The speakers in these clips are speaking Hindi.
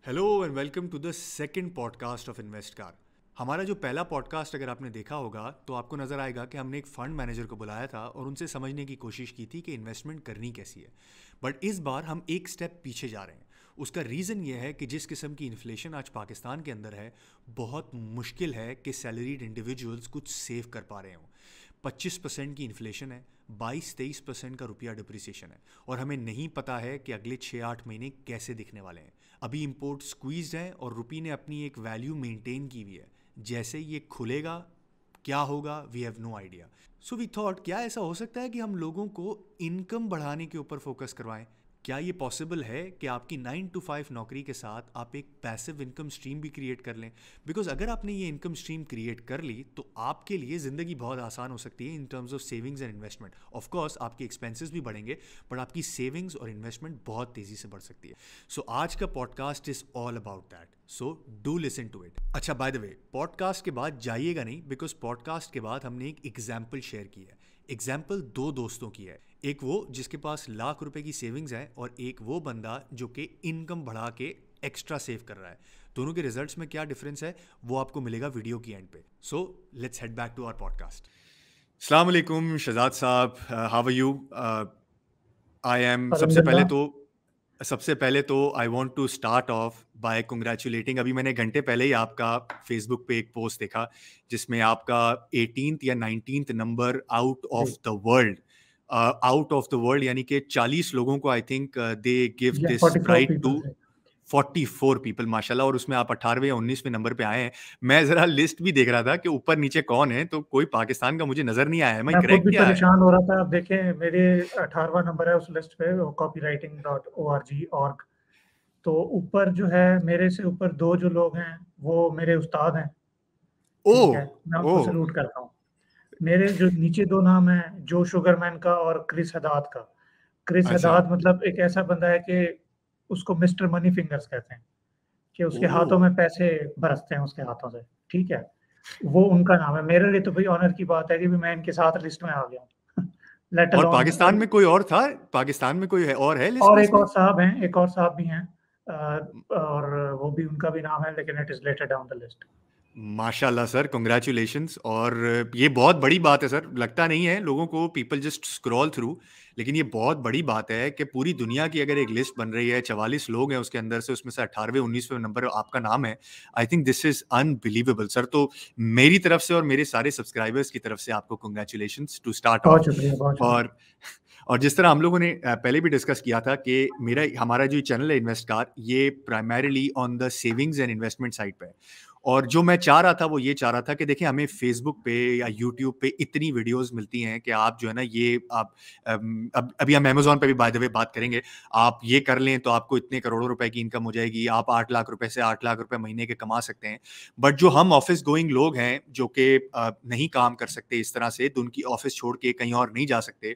Hello and welcome to the second podcast of Investkar. हमारा जो पहला पॉडकास्ट अगर आपने देखा होगा तो आपको नज़र आएगा कि हमने एक फ़ंड मैनेजर को बुलाया था और उनसे समझने की कोशिश की थी कि इन्वेस्टमेंट करनी कैसी है। बट इस बार हम एक स्टेप पीछे जा रहे हैं। उसका रीज़न ये है कि जिस किस्म की इन्फ्लेशन आज पाकिस्तान के अंदर है, बहुत मुश्किल है कि सैलरीड इंडिविजुअल्स कुछ सेव कर पा रहे हों। 25% की इन्फ्लेशन है, 22-23% का रुपया डिप्रिसिएशन है और हमें नहीं पता है कि अगले 6-8 महीने कैसे दिखने वाले हैं। अभी इंपोर्ट स्क्वीज्ड है और रुपये ने अपनी एक वैल्यू मेंटेन की हुई है। जैसे ये खुलेगा क्या होगा, we have no idea. So we thought क्या ऐसा हो सकता है कि हम लोगों को इनकम बढ़ाने के ऊपर फोकस करवाएं। क्या ये पॉसिबल है कि आपकी 9 to 5 नौकरी के साथ आप एक पैसिव इनकम स्ट्रीम भी क्रिएट कर लें? बिकॉज अगर आपने ये इनकम स्ट्रीम क्रिएट कर ली तो आपके लिए ज़िंदगी बहुत आसान हो सकती है इन terms of savings and investment. Of course आपके एक्सपेंसेस भी बढ़ेंगे बट आपकी सेविंग्स और इन्वेस्टमेंट बहुत तेज़ी से बढ़ सकती है। सो आज का podcast is all about that, so do listen to it. अच्छा, बाय द वे, पॉडकास्ट के बाद जाइएगा नहीं, बिकॉज पॉडकास्ट के बाद हमने एक एग्जाम्पल शेयर की है। एग्जाम्पल दो दोस्तों की है, एक वो जिसके पास लाख रुपए की सेविंग्स है और एक वो बंदा जो कि इनकम बढ़ा के एक्स्ट्रा सेव कर रहा है। दोनों के रिजल्ट्स में क्या डिफरेंस है वो आपको मिलेगा वीडियो की एंड पे। So let's head back to our podcast. अस्सलाम वालेकुम शहजाद साहब, how are you? I am सबसे पहले तो I want to start off by congratulating. अभी मैंने घंटे पहले ही आपका फेसबुक पे एक पोस्ट देखा जिसमें आपका 18th या 19th number out of the world यानी कि 40 लोगों को I think they give this 44 pride to people थे। 44 पीपल, माशाल्लाह। और उसमें आप 18वें या 19वें नंबर पे आए हैं। मैं जरा लिस्ट भी देख रहा था कि ऊपर नीचे कौन है, तो कोई पाकिस्तान का मुझे नजर नहीं आया है। मैं मैं खुद भी करेक्ट क्या है? परेशान हो रहा था। आप देखें, मेरे 18वां नंबर है उस लिस्ट पे, copywriting.org। तो ऊपर जो है, मेरे से ऊपर दो जो लोग हैं वो मेरे उस्ताद हैं। ओ ठीक है, मैं ओ उनको सलूट करता हूँ। मेरे जो नीचे दो नाम हैं, जो शुगरमैन का और क्रिस हदाद का। क्रिस अच्छा। हदाद मतलब एक ऐसा बंदा है कि उसको मिस्टर मनी फिंगर्स कहते हैं, कि उसके ओ हाथों में पैसे बरसते हैं उसके हाथों से। ठीक है, वो उनका नाम है। मेरे लिए तो भाई ऑनर की बात है कि भी मैं इनके साथ लिस्ट में आ गया हूँ। लेट और अलोन। पाकिस्तान में कोई और था? पाकिस्तान में कोई है और है लिस्ट और में एक इसमें? और साहब हैं, एक और साहब भी हैं। और वो भी, उनका भी नाम है, लेकिन it is later down the list. माशाल्लाह सर, कंग्रेचुलेशंस। और ये बहुत बड़ी बात है सर। लगता नहीं है लोगों को, पीपल जस्ट स्क्रॉल थ्रू, लेकिन ये बहुत बड़ी बात है कि पूरी दुनिया की अगर एक लिस्ट बन रही है, 44 लोग हैं उसके अंदर से, उसमें से 18वें 19वें नंबर आपका नाम है। I think this is unbelievable sir. तो मेरी तरफ से और मेरे सारे सब्सक्राइबर्स की तरफ से आपको कंग्रेचुलेशंस टू स्टार्ट बहुत ऑफ। शुक्रिया, बहुत शुक्रिया। और जिस तरह हम लोगों ने पहले भी डिस्कस किया था कि हमारा जो चैनल है इन्वेस्टकार, ये primarily on the savings and investment side पे है। और जो मैं चाह रहा था वो ये चाह रहा था कि देखिए, हमें फेसबुक पे या यूट्यूब पे इतनी वीडियोस मिलती हैं कि आप जो है ना, ये आप अभी हम अमेजोन पे भी बाय द वे बात करेंगे। आप ये कर लें तो आपको इतने करोड़ों रुपए की इनकम हो जाएगी, आप 8 लाख रुपए से 8 लाख रुपए महीने के कमा सकते हैं। बट जो हम ऑफिस गोइंग लोग हैं जो कि नहीं काम कर सकते इस तरह से, तो उनकी ऑफिस छोड़ के कहीं और नहीं जा सकते,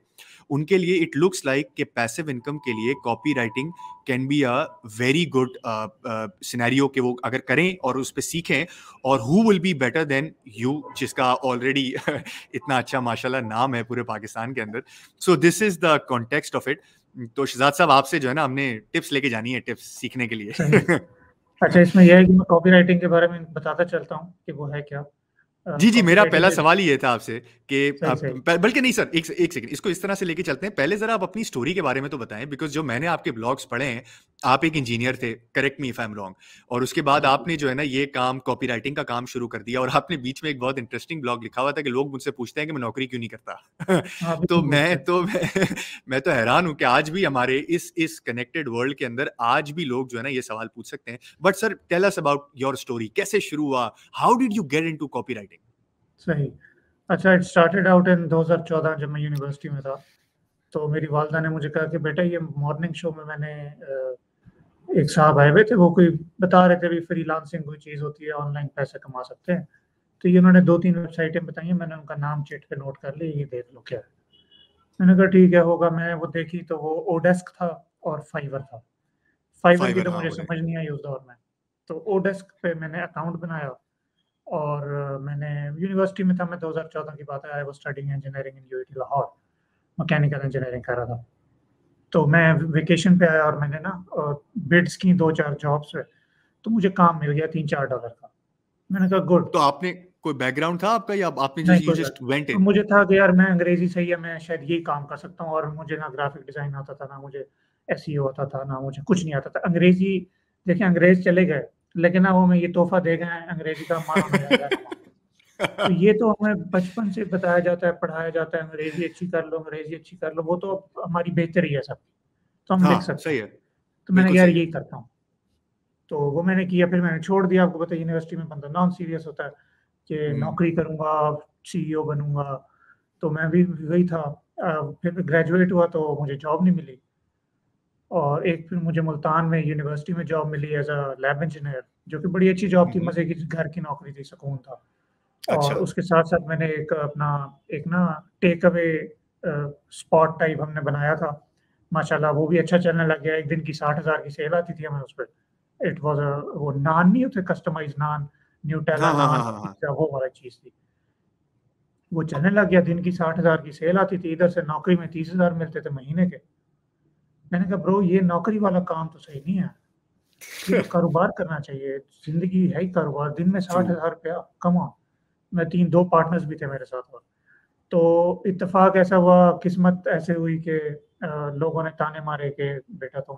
उनके लिए इट लुक्स लाइक कि पैसिव इनकम के लिए copy writing can be a very good scenario कि वो अगर करें और उस पर सीखें। और who will be better than you, जिसका ऑलरेडी इतना अच्छा माशाल्लाह नाम है पूरे पाकिस्तान के अंदर। So this is the context of it. तो शहजाद साहब, आपसे जो है ना, हमने टिप्स लेके जानी है, टिप्स सीखने के सही है। लिए। अच्छा, इसमें यह है कि मैं कॉपी राइटिंग के बारे में बताता चलता हूँ कि वो है क्या। जी जी, कॉपी मेरा पहला राइटिंग। सवाल ही ये था आपसे कि सही सही। बल्कि नहीं सर, एक सेकंड, इसको इस तरह से लेके चलते हैं। पहले जरा आप अपनी स्टोरी के बारे में तो बताएं, बिकॉज जो मैंने आपके ब्लॉग्स पढ़े हैं, आप एक इंजीनियर थे, correct me if I am wrong, और उसके बाद जी। आपने जो है ना ये काम, कॉपी राइटिंग का काम शुरू कर दिया। और आपने बीच में एक बहुत इंटरेस्टिंग ब्लॉग लिखा हुआ था कि लोग मुझसे पूछते हैं कि मैं नौकरी क्यों नहीं करता। हाँ, तो बिल्कुल पूछते हैं। मैं तो हैरान हूं कि आज भी हमारे इस कनेक्टेड वर्ल्ड के अंदर आज भी लोग जो है ना ये सवाल पूछ सकते हैं। But sir, tell us about your story, कैसे शुरू हुआ, how did you get into copywriting? सही। अच्छा, इट स्टार्टेड आउट इन 2014, जब मैं यूनिवर्सिटी में था। तो मेरी वालदा ने मुझे कहा कि बेटा, ये मॉर्निंग शो में मैंने एक साहब आए हुए थे, वो कोई बता रहे थे भी फ्रीलांसिंग कोई चीज़ होती है, ऑनलाइन पैसे कमा सकते हैं। तो ये उन्होंने 2-3 वेबसाइटें बताई हैं, मैंने उनका नाम चिट पे नोट कर लिया, ये देख लो क्या है। मैंने कहा ठीक है, होगा। मैंने वो देखी तो वो ओडेस्क था और फाइवर था। फाइवर की फाइवर, तो हाँ मुझे वो है। समझ नहीं आई उस दौर में। तो ओडेस्क पे मैंने अकाउंट बनाया और मैंने, यूनिवर्सिटी में था मैं, 2014 की बात है। I was studying engineering in UIT Lahore, mechanical engineering कर रहा था। तो मैं वेकेशन पे आया और मैंने ना बिड्स की 2-4 जॉब्स पे। तो मुझे काम मिल गया $3-4 का। मैंने कहा गुड। तो आपने कोई बैकग्राउंड था आपका या आपने नहीं यू कोई बात। जस्ट वेंट तो इन? मुझे था कि यार मैं अंग्रेजी सही है, मैं शायद यही काम कर सकता हूँ, और मुझे ना ग्राफिक डिजाइन आता था, ना मुझे एसईओ आता था, ना मुझे कुछ नहीं आता था अंग्रेजी। देखिए अंग्रेज चले गए, लेकिन ना वो हमें ये तोहफा दे गए हैं अंग्रेजी का, मारो नहीं आ जाएगा। तो ये तो हमें बचपन से बताया जाता है, पढ़ाया जाता है, अंग्रेजी अच्छी कर लो, अंग्रेजी अच्छी कर लो, वो तो हमारी बेहतरी है सब, तो हम लिख हाँ सकते सही हैं। है, तो मैंने बिल्कुल कहा यार सही है। यही करता हूँ। तो वो मैंने किया, फिर मैंने छोड़ दिया। आपको पता है यूनिवर्सिटी में बंदा नॉन सीरियस होता है कि हम्म। नौकरी करूंगा, सीईओ बनूंगा। तो मैं भी वही था। फिर ग्रेजुएट हुआ तो मुझे जॉब नहीं मिली, और एक फिर मुझे मुल्तान में यूनिवर्सिटी में जॉब मिली एज अ लैब इंजीनियर, जो कि बड़ी अच्छी जॉब थी, हम्म। मजे की, घर की नौकरी थी, सुकून था। और अच्छा। उसके साथ साथ मैंने एक अपना एक ना टेक अवे स्पॉट टाइप हमने बनाया था। माशाल्लाह वो भी अच्छा चलने लग गया। एक दिन की 60,000 की सेल आती थी हमें उस पर। इट वाज वो नान नहीं होते कस्टमाइज नान, न्यूटेला हाँ हाँ नान, हाँ हाँ हाँ। पिज्जा, वो वाला चीज थी। वो चलने लग गया, दिन की 60,000 की सेल आती थी। इधर से नौकरी में 30,000 मिलते थे महीने के। मैंने कहा ब्रो ये नौकरी वाला काम तो सही नहीं है, ये तो कारोबार करना चाहिए। जिंदगी है ही कारोबार। दिन में ट्रू। 60,000 रुपया कमा। मैं तीन दो पार्टनर्स भी थे मेरे साथ। और तो इत्तेफाक ऐसा हुआ, किस्मत ऐसे हुई कि लोगों ने ताने मारे कि बेटा तुम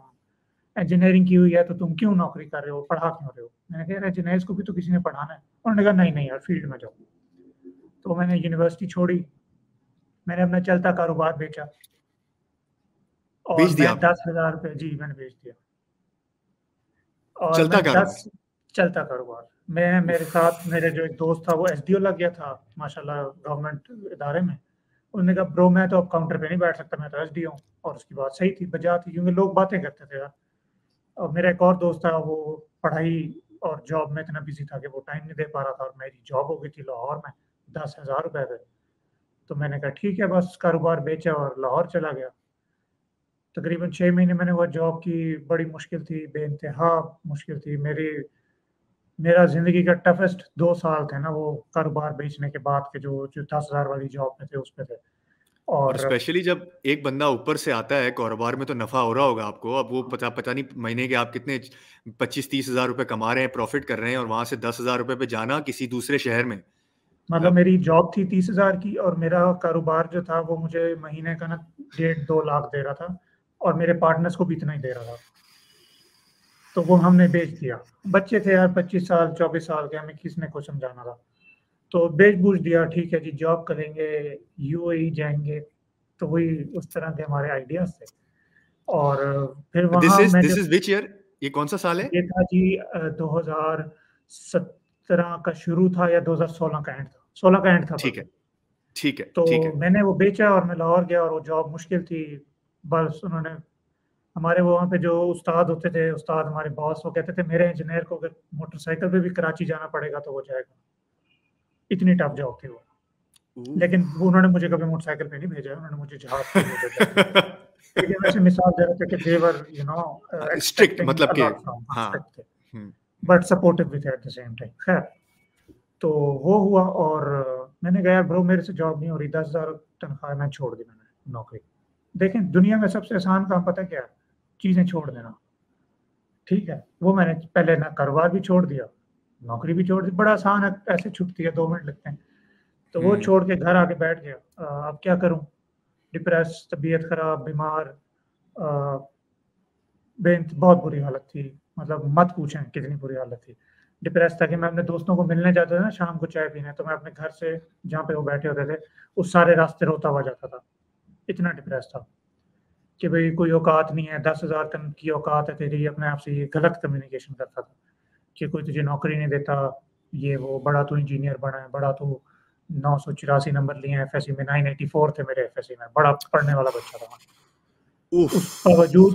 इंजीनियरिंग की हुई है तो तुम क्यों नौकरी कर रहे हो, पढ़ा क्यों रहे हो। मैंने कहा इंजीनियर्स को भी तो किसी ने पढ़ाना है। उन्होंने कहा नहीं नहीं यार फील्ड में जाओ। तो मैंने यूनिवर्सिटी छोड़ी, मैंने अपना चलता कारोबार बेचा, और बेच दिया मैं आपने? 10,000 रुपये, जी मैंने बेच दिया। और मैं चलता कारोबार? 10 चलता कारोबार। मैं, मेरे उफ। साथ मेरे जो एक दोस्त था वो एसडीओ लग गया था माशाल्लाह गवर्नमेंट इदारे में। उन्होंने कहा ब्रो मैं तो अब काउंटर पे नहीं बैठ सकता, मैं तो एसडीओ हूँ। और उसकी बात सही थी, बजा थी, क्योंकि लोग बातें करते थे यार। और मेरा एक और दोस्त था, वो पढ़ाई और जॉब में इतना बिजी था कि वो टाइम नहीं दे पा रहा था, और मेरी जॉब हो गई थी लाहौर में 10,000 रुपए पे। तो मैंने कहा ठीक है, बस कारोबार बेचा और लाहौर चला गया। तकरीबन 6 महीने मैंने वो जॉब की, बड़ी मुश्किल थी, बेइंतहा मुश्किल थी मेरी। मेरा जिंदगी का टफेस्ट 2 साल थे ना वो, कारोबार बेचने के बाद के, जो जो 10,000 वाली जॉब में थे उस पे थे। और और स्पेशली जब एक बंदा ऊपर से आता है कारोबार में तो नफा हो रहा होगा आपको। अब वो पता पता नहीं महीने के आप कितने 25-30 हज़ार रुपए कमा रहे हैं, प्रॉफिट कर रहे हैं, और वहां से 10,000 रुपए पे जाना किसी दूसरे शहर में। मतलब अब मेरी जॉब थी 30,000 की, और मेरा कारोबार जो था वो मुझे महीने का ना 1.5-2 लाख दे रहा था, और मेरे पार्टनर्स को भी इतना ही दे रहा था। तो वो हमने बेच दिया। बच्चे थे यार, 25 साल 24 साल के, हमें किसने को समझाना था। तो बेच बूझ दिया, ठीक है जी जॉब करेंगे, यूएई जाएंगे। तो वही उस तरह के हमारे आइडियाज थे। और फिर दिस वहां इज मैं दिस जब, इज विच ईयर? ये कौन सा साल है? ये था जी 2017 का शुरू था, या 2016 का एंड था, 16 का एंड था ठीक है, बल्कि। ठीक है, तो ठीक है। मैंने वो बेचा और मैं लाहौर गया, और वो जॉब मुश्किल थी। बस उन्होंने, हमारे वहाँ पे जो उस्ताद होते थे, उस्ताद हमारे बॉस, वो कहते थे मेरे इंजीनियर को अगर मोटरसाइकिल पे भी कराची जाना पड़ेगा तो वो जाएगा। इतनी टफ जॉब थी वो। Ooh. लेकिन वो उन्होंने मुझे कभी मोटरसाइकिल पे नहीं भेजा, उन्होंने मुझे जहाज पे ही भेजा। लेकिन वैसे मिसाल दे रहे थे कि देवर स्ट्रिक्ट एक्सपेक्टिंग मतलब अ के। लॉट फ्रॉम, हाँ। स्ट्रिक्ट थे, हम्म। बट सपोर्टिव भी थे एट द सेम टाइम। खैर, तो वो हुआ, और मैंने कहा यार ब्रो मेरे से जॉब नहीं हो रही, 10,000 तनख्वाह, मैं छोड़ दी मैंने नौकरी। देखें दुनिया में सबसे आसान काम पता है क्या है? चीजें छोड़ देना। ठीक है, वो मैंने पहले ना कारोबार भी छोड़ दिया, नौकरी भी छोड़ दी, बड़ा आसान है, ऐसे छुट्टी है, 2 मिनट लगते हैं। तो वो हम्म। छोड़ के घर आके बैठ गया। अब क्या करूं, डिप्रेस, तबीयत खराब, बीमार, बहुत बुरी हालत थी। मतलब मत पूछें कितनी बुरी हालत थी। डिप्रेस था कि मैं अपने दोस्तों को मिलने जाता था ना शाम को चाय पीने, तो मैं अपने घर से, जहाँ पे वो बैठे होते थे, उस सारे रास्ते रोता हुआ जाता था। इतना डिप्रेस था कि भाई कोई औकात नहीं है, 10,000 तक की औकात है तेरी, अपने आप से ये गलत कम्युनिकेशन करता था कि कोई तुझे नौकरी नहीं देता, ये वो, बड़ा तू इंजीनियर बना है, बड़ा तू 984 नंबर लिए हैं एफएससी में, 984 थे मेरे एफएससी में, बड़ा पढ़ने वाला बच्चा था मैं। उफ।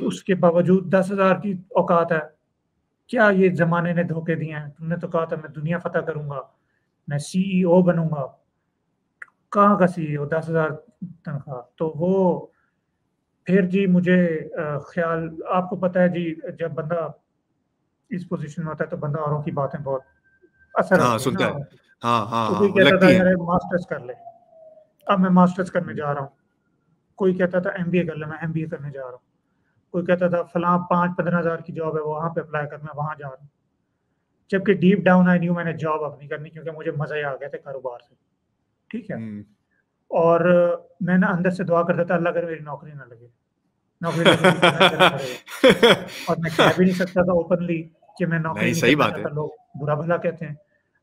उसके बावजूद 10,000 की औकात है। क्या ये जमाने ने धोखे दिए हैं, तुमने तो कहा था मैं दुनिया फतह करूंगा, मैं सीईओ बनूंगा। कहाँ का सीईओ, 10,000 तनख्वाह। तो वो फिर जी मुझे ख्याल, आपको पता है जी, जब बंदा इस पोजीशन में होता है तो बंदा औरों की बातें बहुत असर हाँ होती है ना सुनता है। औरों की। हाँ हाँ तो हाँ, कोई वो कहता लगती था है। यार मास्टर्स कर ले, अब मैं मास्टर्स करने जा रहा हूँ। कोई कहता था एमबीए कर ले, मैं एमबीए करने जा रहा हूँ। कोई कहता था फलां 5-15 हज़ार की जॉब है वहां पे अप्लाई कर, मैं वहां जा रहा हूँ। जबकि डीप डाउन आई न्यू मैंने जॉब अपनी करनी, क्योंकि मुझे मजा ही आ गया था कारोबार से, ठीक है। और मैं ना अंदर से दुआ करता था, अल्लाह करे मेरी नौकरी ना लगे, नौकरी लगेगी तो मैं तेरा करेगा। और मैं कह भी नहीं सकता था ओपनली कि मैं नौकरी नहीं, नहीं सही करना बात है, चाहता, लोग बुरा भला कहते हैं।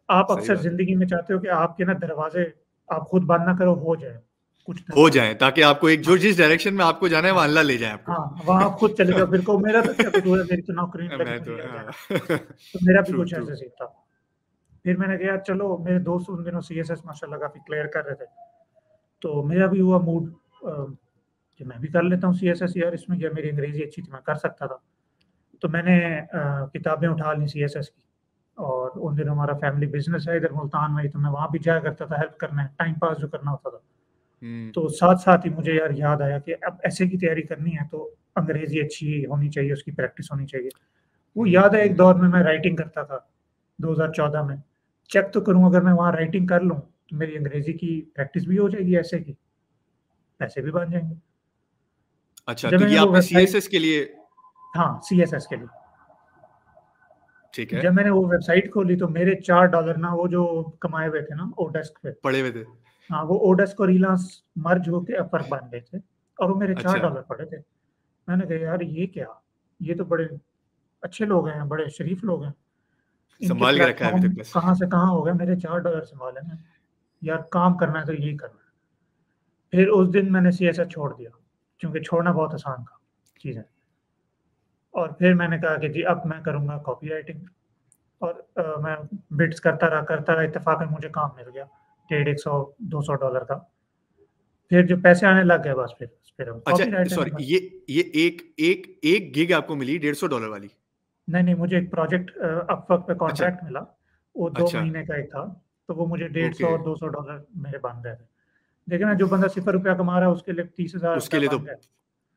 आप सही अक्सर बात है। जिंदगी में चाहते हो कि आपके ना दरवाजे आप खुद बंद ना करो, हो जाए कुछ हो दरवाजे। जाए ताकि आपको एक जो हाँ जिस डायरेक्शन में आपको जाना है हाँ वहां अल्लाह ले जाए आपको। हाँ, वहाँ आप खुद चले जाओ, फिर को मेरा तो क्या कसूर है, मेरी तो नौकरी नहीं लगी, मैं मुझे तो क्या हाँ। कहना। तो मेरा भी ट्रू कुछ ट्रू। ऐसे सीन था। फिर मैंने कहा चलो, मेरे दोस्त उन दिनों सीएसएस माशाल्लाह काफी क्लियर कर रहे थे, तो मेरा भी हुआ मूड कि मैं भी कर लेता हूँ सीएसएस यार, इसमें क्या, मेरी अंग्रेजी अच्छी थी, मैं कर सकता था। तो मैंने किताबें उठा ली सीएसएस की, और उन दिनों हमारा फैमिली बिजनेस है इधर मुल्तान में ही, तो मैं वहाँ भी जाया करता था हेल्प करने, टाइम पास जो करना होता था। तो साथ साथ ही मुझे यार याद आया कि अब ऐसे की तैयारी करनी है तो अंग्रेजी अच्छी होनी चाहिए, उसकी प्रैक्टिस होनी चाहिए। वो याद है एक दौर में मैं राइटिंग करता था 2014 में, चेक तो करूँ अगर मैं वहाँ राइटिंग कर लूँ तो मेरी अंग्रेजी की प्रैक्टिस भी हो जाएगी, ऐसे की पैसे भी बन जाएंगे। अच्छा, जब तो मैंने ये वो आपने वेबसाइट, सीएसएस के लिए? हाँ सीएसएस के लिए, ठीक है। जब मैंने वो वेबसाइट खोली तो मेरे $4 ना, वो जो कमाए हुए थे ना ओडेस्क पे, पढ़े हुए थे। हाँ वो ओडेस्क और रिलायंस मर्ज होके अपवर्क बन गए थे, और वो मेरे चार अच्छा, डॉलर पड़े थे। मैंने कहा यार ये क्या, ये तो बड़े अच्छे लोग हैं, बड़े शरीफ लोग हैं, इनके संभाल के रखा है अभी प्लेटफॉर्म तक बस। कहाँ से कहाँ हो गए, मेरे $4 संभाले हैं। यार काम करना है तो यही करना है। फिर उस दिन मैंने सीएसएस छोड़ दिया, क्योंकि छोड़ना बहुत आसान था चीज़ें। और फिर मैंने कहा कि जी अब मैं करूँगा कॉपी राइटिंग, और मैं बिट्स करता रहा, इत्तेफाकन मुझे काम मिल गया 150-200 डॉलर का। फिर जो पैसे आने लग गए बस, फिर हम अच्छा, कॉपी राइटर में सॉरी, बस। ये एक एक एक गिग आपको मिली $150 वाली? नहीं नहीं, मुझे एक प्रोजेक्ट अपवर्क पे अच्छा, कॉन्ट्रैक्ट मिला, वो दो अच्छा, महीने का एक था, तो वो मुझे 150 ओके। और $200 मेरे बन गए थे। देखिए ना, जो बंदा ₹0 कमा रहा है उसके लिए 30,000 उसके रुपया लिए तो बन गए,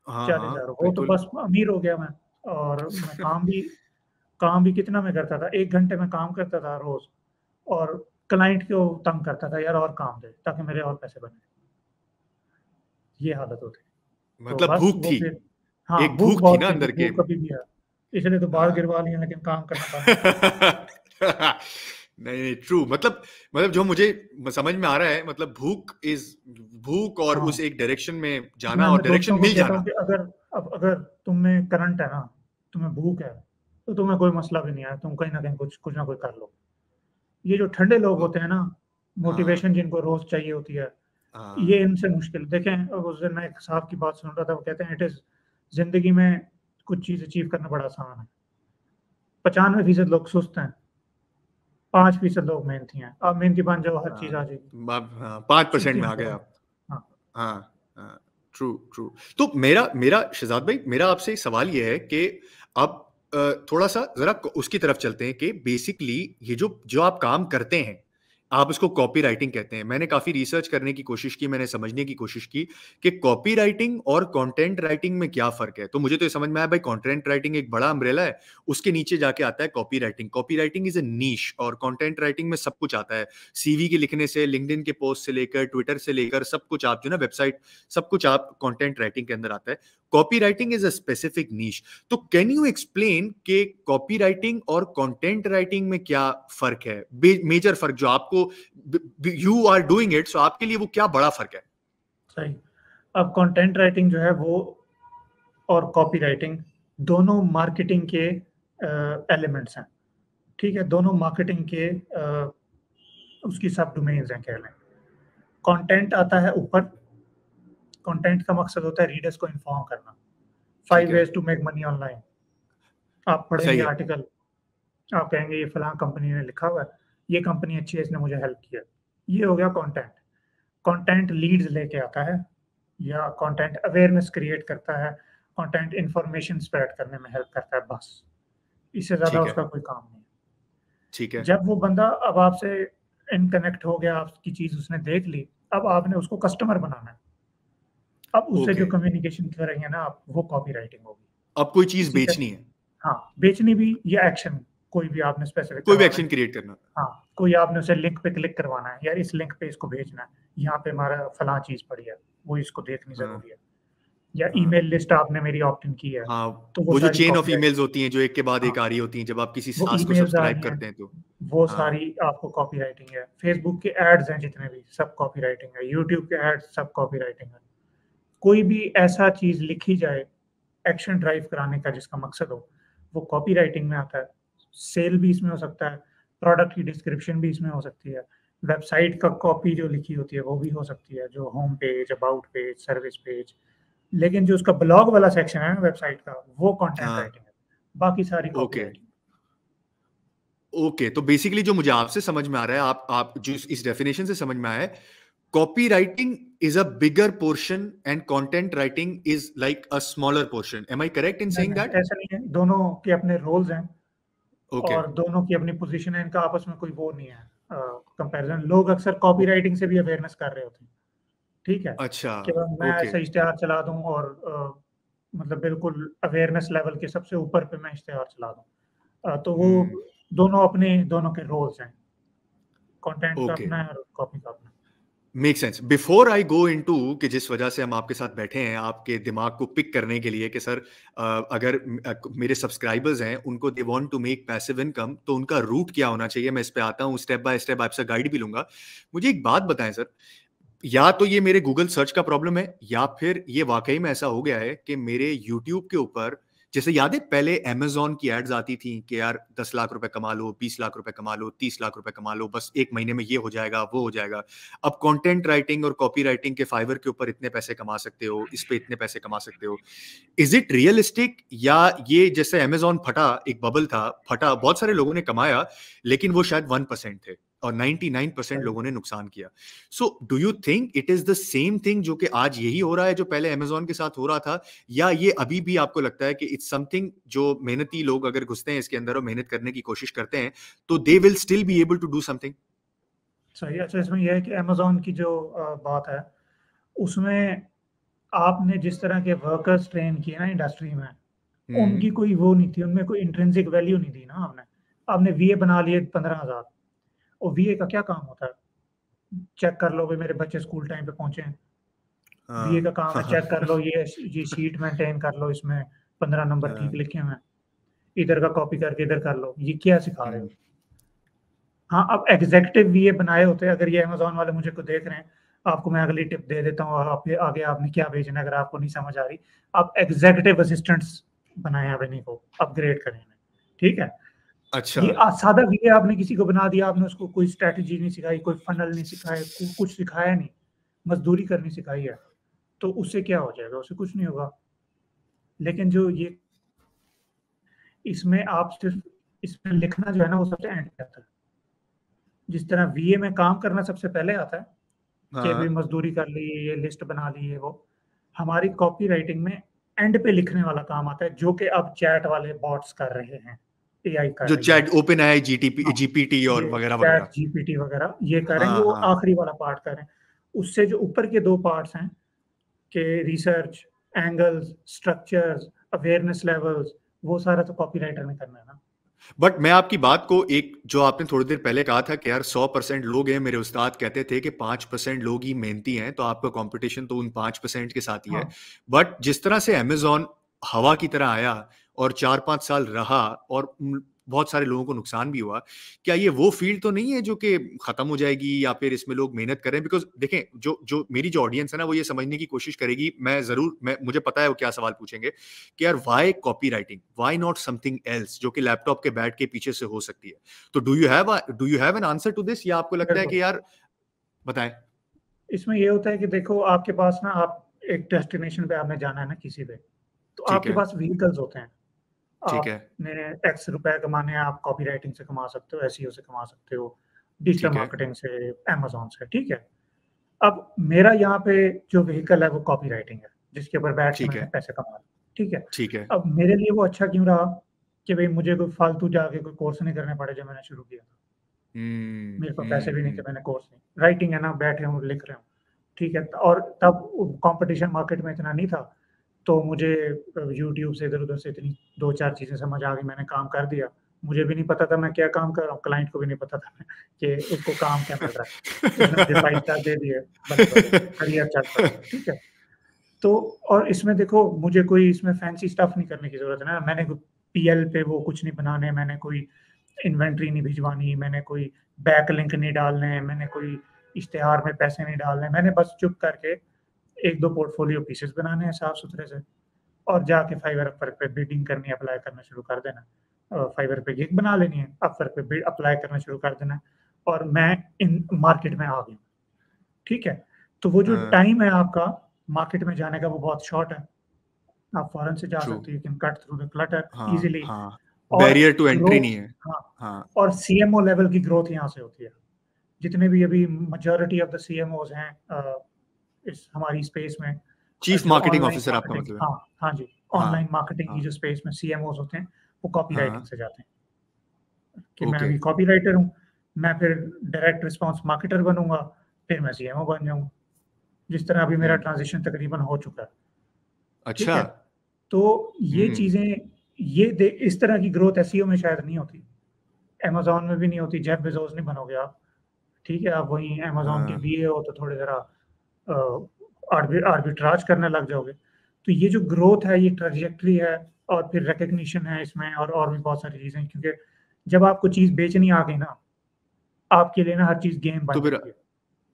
हाँ, हाँ, 40,000, वो तो बिल्कुल। बस अमीर हो गया मैं। और मैं काम भी कितना मैं करता था, 1 घंटे में काम करता था रोज, और क्लाइंट को तंग करता था यार और काम दे ताकि मेरे और पैसे बने, ये हालत होती। तो मतलब बस भूख वो थी, फिर, हाँ एक भूख भूख थी बहुत ना थी, अंदर के। भूख कभी भी है, इसलिए तो बाल हाँ। गिरवा लिए, लेकिन काम करना बंद नहीं किया। नहीं नहीं, ट्रू, मतलब जो मुझे समझ में आ रहा है, मतलब भूख और हाँ, उस एक डायरेक्शन में तो मैं जाना और अपने डायरेक्शन दोस्तों को मिल कहता जाना। हूँ कि अगर तुम्हें करंट है ना, तुम्हें भूख है, तो तुम्हें कोई मसला भी नहीं है, तुम कहीं ना कहीं कुछ ना कुछ कर लो। ये जो ठंडे लोग होते हैं ना, हाँ, मोटिवेशन जिनको रोज चाहिए होती है, हाँ, ये इनसे मुश्किल। देखें, अब उस दिन मैं एक साहब की बात सुन रहा था, वो कहते हैं इट इज, जिंदगी में कुछ चीज अचीव करना बड़ा आसान है, 95% लोग सुस्त हैं, 5% लोग मेहनती हैं। आप मेहनती बन जाओ, हर चीज आ जाएगी, हाँ, आप हाँ, 5% सीखिए में आ उनसे गए बस। आप। हाँ हाँ, हाँ, ट्रू ट्रू। तो मेरा मेरा शहजाद भाई, मेरा आपसे एक सवाल ये है कि अब थोड़ा सा जरा उसकी तरफ चलते हैं कि बेसिकली ये जो जो आप काम करते हैं, आप इसको कॉपी राइटिंग कहते हैं। मैंने काफी रिसर्च करने की कोशिश की, मैंने समझने की कोशिश की कि कॉपी राइटिंग और कंटेंट राइटिंग में क्या फर्क है। तो मुझे तो ये समझ में आया भाई, कंटेंट राइटिंग एक बड़ा अम्ब्रेला है, उसके नीचे जाके आता है copywriting. Copywriting is a niche, और कंटेंट राइटिंग में सब कुछ आता है, सीवी के लिखने से, लिंक्डइन के पोस्ट से लेकर, ट्विटर से लेकर, सब कुछ आप जो ना वेबसाइट, सब कुछ आप कंटेंट राइटिंग के अंदर आता है। Copywriting is a specific नीश। तो कैन यू एक्सप्लेन कि कॉपी राइटिंग और कंटेंट राइटिंग में क्या फर्क है, मेजर फर्क जो आपको, यू आर डूइंग इट, सो आपके लिए वो क्या बड़ा फर्क है? सही। अब कंटेंट राइटिंग जो है वो, और कॉपी राइटिंग, दोनों मार्केटिंग के एलिमेंट्स हैं, ठीक है, दोनों मार्केटिंग के उसकी सब डोमेन्स हैं कह लें। कंटेंट आता है ऊपर, कंटेंट का मकसद होता है रीडर्स को इन्फॉर्म करना, ठीक 5 है, ways to make money online. आप सही पढ़ेंगे है, आर्टिकल, आप कहेंगे ये फलां कंपनी ने लिखा हुआ है, ये कंपनी अच्छी है, इसने मुझे हेल्प किया, ये हो गया कंटेंट। कंटेंट लीड्स लेके आता है, या कंटेंट अवेयरनेस क्रिएट करता है, कंटेंट इंफॉर्मेशन स्प्रेड करने में हेल्प करता है, बस इससे ज़्यादा ठीक है, उसका कोई काम नहीं है। ठीक है, जब वो बंदा अब आपसे इन कनेक्ट हो गया, आपकी चीज़ उसने देख ली, अब आपने उसको कस्टमर बनाना है, अब उससे ओके, जो कम्युनिकेशन करेंगे ना आप, वो कॉपी राइटिंग होगी। अब कोई चीज इसी बेचनी तरह, है, हाँ बेचनी भी, या एक्शन कोई भी आपने स्पेसिफिक कोई भी करवाना है। एक्शन क्रिएट करना। हाँ, कोई आपने उसे लिंक पे क्लिक करवाना है, यार इस लिंक पे इसको भेजना है, यहाँ पे हमारा फलां चीज़ पड़ी है, वो इसको देखनी हाँ, ज़रूरी है। या हाँ ईमेल लिस्ट आपने मेरी ऑप्ट इन की है, हाँ, तो वो वो जो सारी चेन ऑफ कॉपीराइट। ईमेल्स होती हैं जो एक के बाद हाँ, एक आ रही होती हैं जब आप किसी वो सास को ईमेल्स आ सब्सक्राइब रही हैं, करते हैं तो। वो हाँ सारी आपको कॉपीराइटिंग है। फेसबुक के एड्स हैं जितने भी, सब कॉपीराइटिंग है। यूट्यूब के एड्स सब कॉपीराइटिंग है। कोई भी ऐसा चीज लिखी जाए एक्शन ड्राइव कराने का जिसका मकसद हो, वो कॉपीराइटिंग में आता है। सेल भी इसमें हो सकता है, प्रोडक्ट की डिस्क्रिप्शन भी इसमें हो सकती है, वेबसाइट का कॉपी जो लिखी होती है वो भी हो सकती है, जो home page, about page, service page. लेकिन जो उसका ब्लॉग वाला सेक्शन है वेबसाइट का, वो कंटेंट हाँ। राइटिंग है। बाकी सारी ओके कॉपीराइटिंग। ओके, तो बेसिकली जो मुझे आपसे समझ में आ रहा है, आप जो इस डेफिनेशन से समझ में आया है, copywriting is a bigger portion and content writing is like a smaller portion. Am I correct in नहीं सेइंग नहीं, दैट? ऐसा नहीं है। दोनों के अपने रोल्स हैं ओके। और दोनों की अपनी पोजीशन है। इनका आपस में कोई वो नहीं है कंपैरिजन। लोग अक्सर कॉपी राइटिंग से भी अवेयरनेस कर रहे होते हैं, ठीक है, अच्छा। कि मैं ओके। ऐसा इश्तेहार चला दूं और मतलब बिल्कुल अवेयरनेस लेवल के सबसे ऊपर पे मैं इश्तेहार चला दूं। तो वो हम्म। दोनों अपने, दोनों के रोल्स हैं, कंटेंट का ओके, अपना है और कॉपी का अपना। Make sense. Before I go into कि जिस वजह से हम आपके साथ बैठे हैं आपके दिमाग को पिक करने के लिए कि सर अगर मेरे सब्सक्राइबर्स हैं उनको they want to make passive income तो उनका रूट क्या होना चाहिए, मैं इस पे आता हूँ, स्टेप बाय स्टेप आपसे गाइड भी लूंगा। मुझे एक बात बताएं सर, या तो ये मेरे गूगल सर्च का प्रॉब्लम है या फिर ये वाकई में ऐसा हो गया है कि मेरे यूट्यूब के ऊपर, जैसे याद है पहले अमेजोन की एड्स आती थी कि यार 10 लाख रुपए कमा लो, 20 लाख रुपए कमा लो, 30 लाख रुपए कमा लो, बस एक महीने में ये हो जाएगा वो हो जाएगा। अब कंटेंट राइटिंग और कॉपी राइटिंग के फाइवर के ऊपर इतने पैसे कमा सकते हो, इस पे इतने पैसे कमा सकते हो। इज इट रियलिस्टिक, या ये जैसे अमेजोन फटा, एक बबल था, फटा, बहुत सारे लोगों ने कमाया लेकिन वो शायद 1% थे और 99% लोगों ने नुकसान किया। So do you think it is the same thing जो कि आज यही हो रहा है जो पहले अमेजोन के साथ हो रहा था, या ये अभी भी आपको लगता है कि इट्स समथिंग जो मेहनती लोग अगर घुसते हैं इसके अंदर और मेहनत करने की कोशिश करते हैं तो they will still be able to do something? सही। अच्छा, इसमें यह है कि अमेजोन की जो बात है, उसमें आपने जिस तरह के वर्कर्स ट्रेन किए ना इंडस्ट्री में, हम्म। उनकी कोई वो नहीं थी, उनमें कोई इंट्रिंसिक वैल्यू नहीं दी ना आपने। आपने वीए बना लिए 15,000, और वीए का क्या काम होता है? चेक कर लो भाई मेरे बच्चे स्कूल टाइम पे पहुंचे हैं। वीए का हाँ काम है चेक कर लो, ये शीट मेंटेन कर लो, इसमें 15 नंबर ठीक हाँ, लिखे हुए हैं, इधर का कॉपी करके इधर कर लो। ये क्या सिखा रहे हो? हम्म, हाँ, अब एग्जेक्टिव वीए बनाए होते हैं। अगर ये अमेजोन वाले मुझे को देख रहे हैं, आपको मैं अगली टिप दे देता हूँ, और आप आगे आपने क्या भेजना है, अगर आपको नहीं समझ आ रही। आप एग्जीक्यूटिव असिस्टेंट्स बनाए आप इन्हीं को, अपग्रेड करें इन्हें, ठीक है। अच्छा। ये सादा वीए आपने किसी को बना दिया, आपने उसको कोई स्ट्रेटजी नहीं सिखाई, कोई फनल नहीं सिखाया, कुछ सिखाया नहीं, मजदूरी करनी सिखाई है, तो उससे क्या हो जाएगा? उससे कुछ नहीं होगा। लेकिन जो ये, इसमें आप सिर्फ, इसमें लिखना जो है ना वो सबसे एंड पे आता है। जिस तरह वीए में काम करना सबसे पहले आता है कि भी हाँ, मजदूरी कर ली, ये लिस्ट बना ली, ये वो, हमारी कॉपी राइटिंग में एंड पे लिखने वाला काम आता है, जो कि अब चैट वाले बॉट्स कर रहे हैं, एआई कर जो रही है। चैट ओपन है, जीटीपी, हाँ, जीपीटी और ये वगैरह चैट वगैरह। जीपीटी वगैरह ये करेंगे, हाँ वो हाँ। आखिरी वाला पार्ट करें। उससे जो ऊपर के दो पार्ट्स हैं कि research, angles, structures, awareness levels, वो सारा तो कॉपी राइटर ने करना है ना। बट मैं आपकी बात को, एक जो आपने थोड़ी देर पहले कहा था कि यार 100% लोग हैं, मेरे उस्ताद कहते थे कि 5% लोग ही मेहनती हैं, तो आपका कंपटीशन तो उन 5% के साथ ही है। हाँ, बट जिस तरह से अमेजोन हवा की तरह आया और 4-5 साल रहा और बहुत सारे लोगों को नुकसान भी हुआ, क्या ये वो फील्ड तो नहीं है जो कि खत्म हो जाएगी या फिर इसमें लोग मेहनत करें? बिकॉज देखें, जो जो मेरी जो ऑडियंस है ना वो ये समझने की कोशिश करेगी, मैं मुझे पता है वो क्या सवाल पूछेंगे कि यार why copy writing, why not something else जो कि लैपटॉप के बैठ के पीछे से हो सकती है। तो do you have an answer to this, या आपको लगता है बिल्कुल। कि यार, बताएं। इसमें ये होता है कि देखो, आपके पास ना, आप एक डेस्टिनेशन पे आपने जाना है ना किसी पे, तो ठीक आपके है। पास व्हीकल्स होते हैं। ठीक है। आपने एक्स रुपए कमाने हैं, आप कॉपी राइटिंग से कमा सकते हो, एसईओ से कमा सकते हो, डिजिटल ठीक है। मार्केटिंग से, अमेजोन से, ठीक है। अब मेरा यहाँ पे जो व्हीकल है वो कॉपी राइटिंग है, जिसके ऊपर बैठ के ठीक मैंने है। पैसे कमा लिए, ठीक है। ठीक है। अब मेरे लिए वो अच्छा क्यों रहा कि भाई मुझे कोई फालतू जाके कोई कोर्स नहीं करने पड़े, जो मैंने शुरू किया था। मेरे पास पैसे भी नहीं थे, मैंने कोर्स नहीं, राइटिंग है ना, बैठे हूँ लिख रहे हूँ, ठीक है। और तब कंपटीशन मार्केट में इतना नहीं था, तो मुझे यूट्यूब से इधर उधर से इतनी दो चार चीजें समझ आ गई, मैंने काम कर दिया। मुझे भी नहीं पता था मैं क्या काम कर रहा हूँ, क्लाइंट को भी नहीं पता था कि उसको काम क्या मिल रहा है। उसने मुझे 5 स्टार दे दिए, बस बस, करियर चल पड़ा, ठीक है। तो और इसमें देखो मुझे कोई इसमें फैंसी स्टफ नहीं करने की जरूरत है ना, मैंने पीएल पे वो कुछ नहीं बनाने, मैंने कोई इन्वेंट्री नहीं भिजवानी, मैंने कोई बैक लिंक नहीं डालने, मैंने कोई इश्तेहार में पैसे नहीं डालने, मैंने बस चुप करके एक दो पोर्टफोलियो पीसेस बनाने हैं साफ सुथरे से, और जाके फाइवर पे बिडिंग करनी, अप्लाई करना शुरू कर देना। फाइवर पे गिग बना लेनी है, अपवर्क पे अप्लाई करना शुरू कर देना, और मैं इन मार्केट में आ गया। ठीक है, तो वो जो टाइम है आपका मार्केट में जाने का वो बहुत शॉर्ट है, आप फॉरन से जा सकते हो, you can cut through the clutter easily, barrier to entry नहीं है। हाँ, और सीएमओ लेवल की ग्रोथ यहाँ से होती है। जितने भी अभी मेजॉरिटी ऑफ द सीएमओज हैं इस हमारी स्पेस में, चीफ मार्केटिंग ऑफिसर आपका मतलब है? हाँ जी, ऑनलाइन मार्केटिंग की जो स्पेस में सीएमओज होते हैं वो कॉपीराइटिंग से जाते हैं कि मैं अभी कॉपीराइटर हूँ, मैं फिर डायरेक्ट रिस्पॉन्स मार्केटर बनूंगा, फिर मैं सीएमओ बन जाऊंगा, जिस तरह अभी मेरा ट्रांजिशन तकरीबन हो चुका है। अच्छा, है? तो ये चीजें इस तरह की ग्रोथ एसईओ में शायद नहीं होती, अमेज़न में भी नहीं होती, जेफ बेजोस नहीं बनोगे आप। ठीक है, आप वहीं अमेज़न के बीए हो तो थोड़ी जरा आर्बिट्राज करने लग जाओगे। तो ये जो ग्रोथ है, ये ट्रैजेक्टरी है, और फिर रिकग्निशन है इसमें, और भी बहुत सारी चीजें, क्योंकि जब आपको चीज बेचनी आ गई ना, आपके लिए ना हर चीज गेम बन जाती है।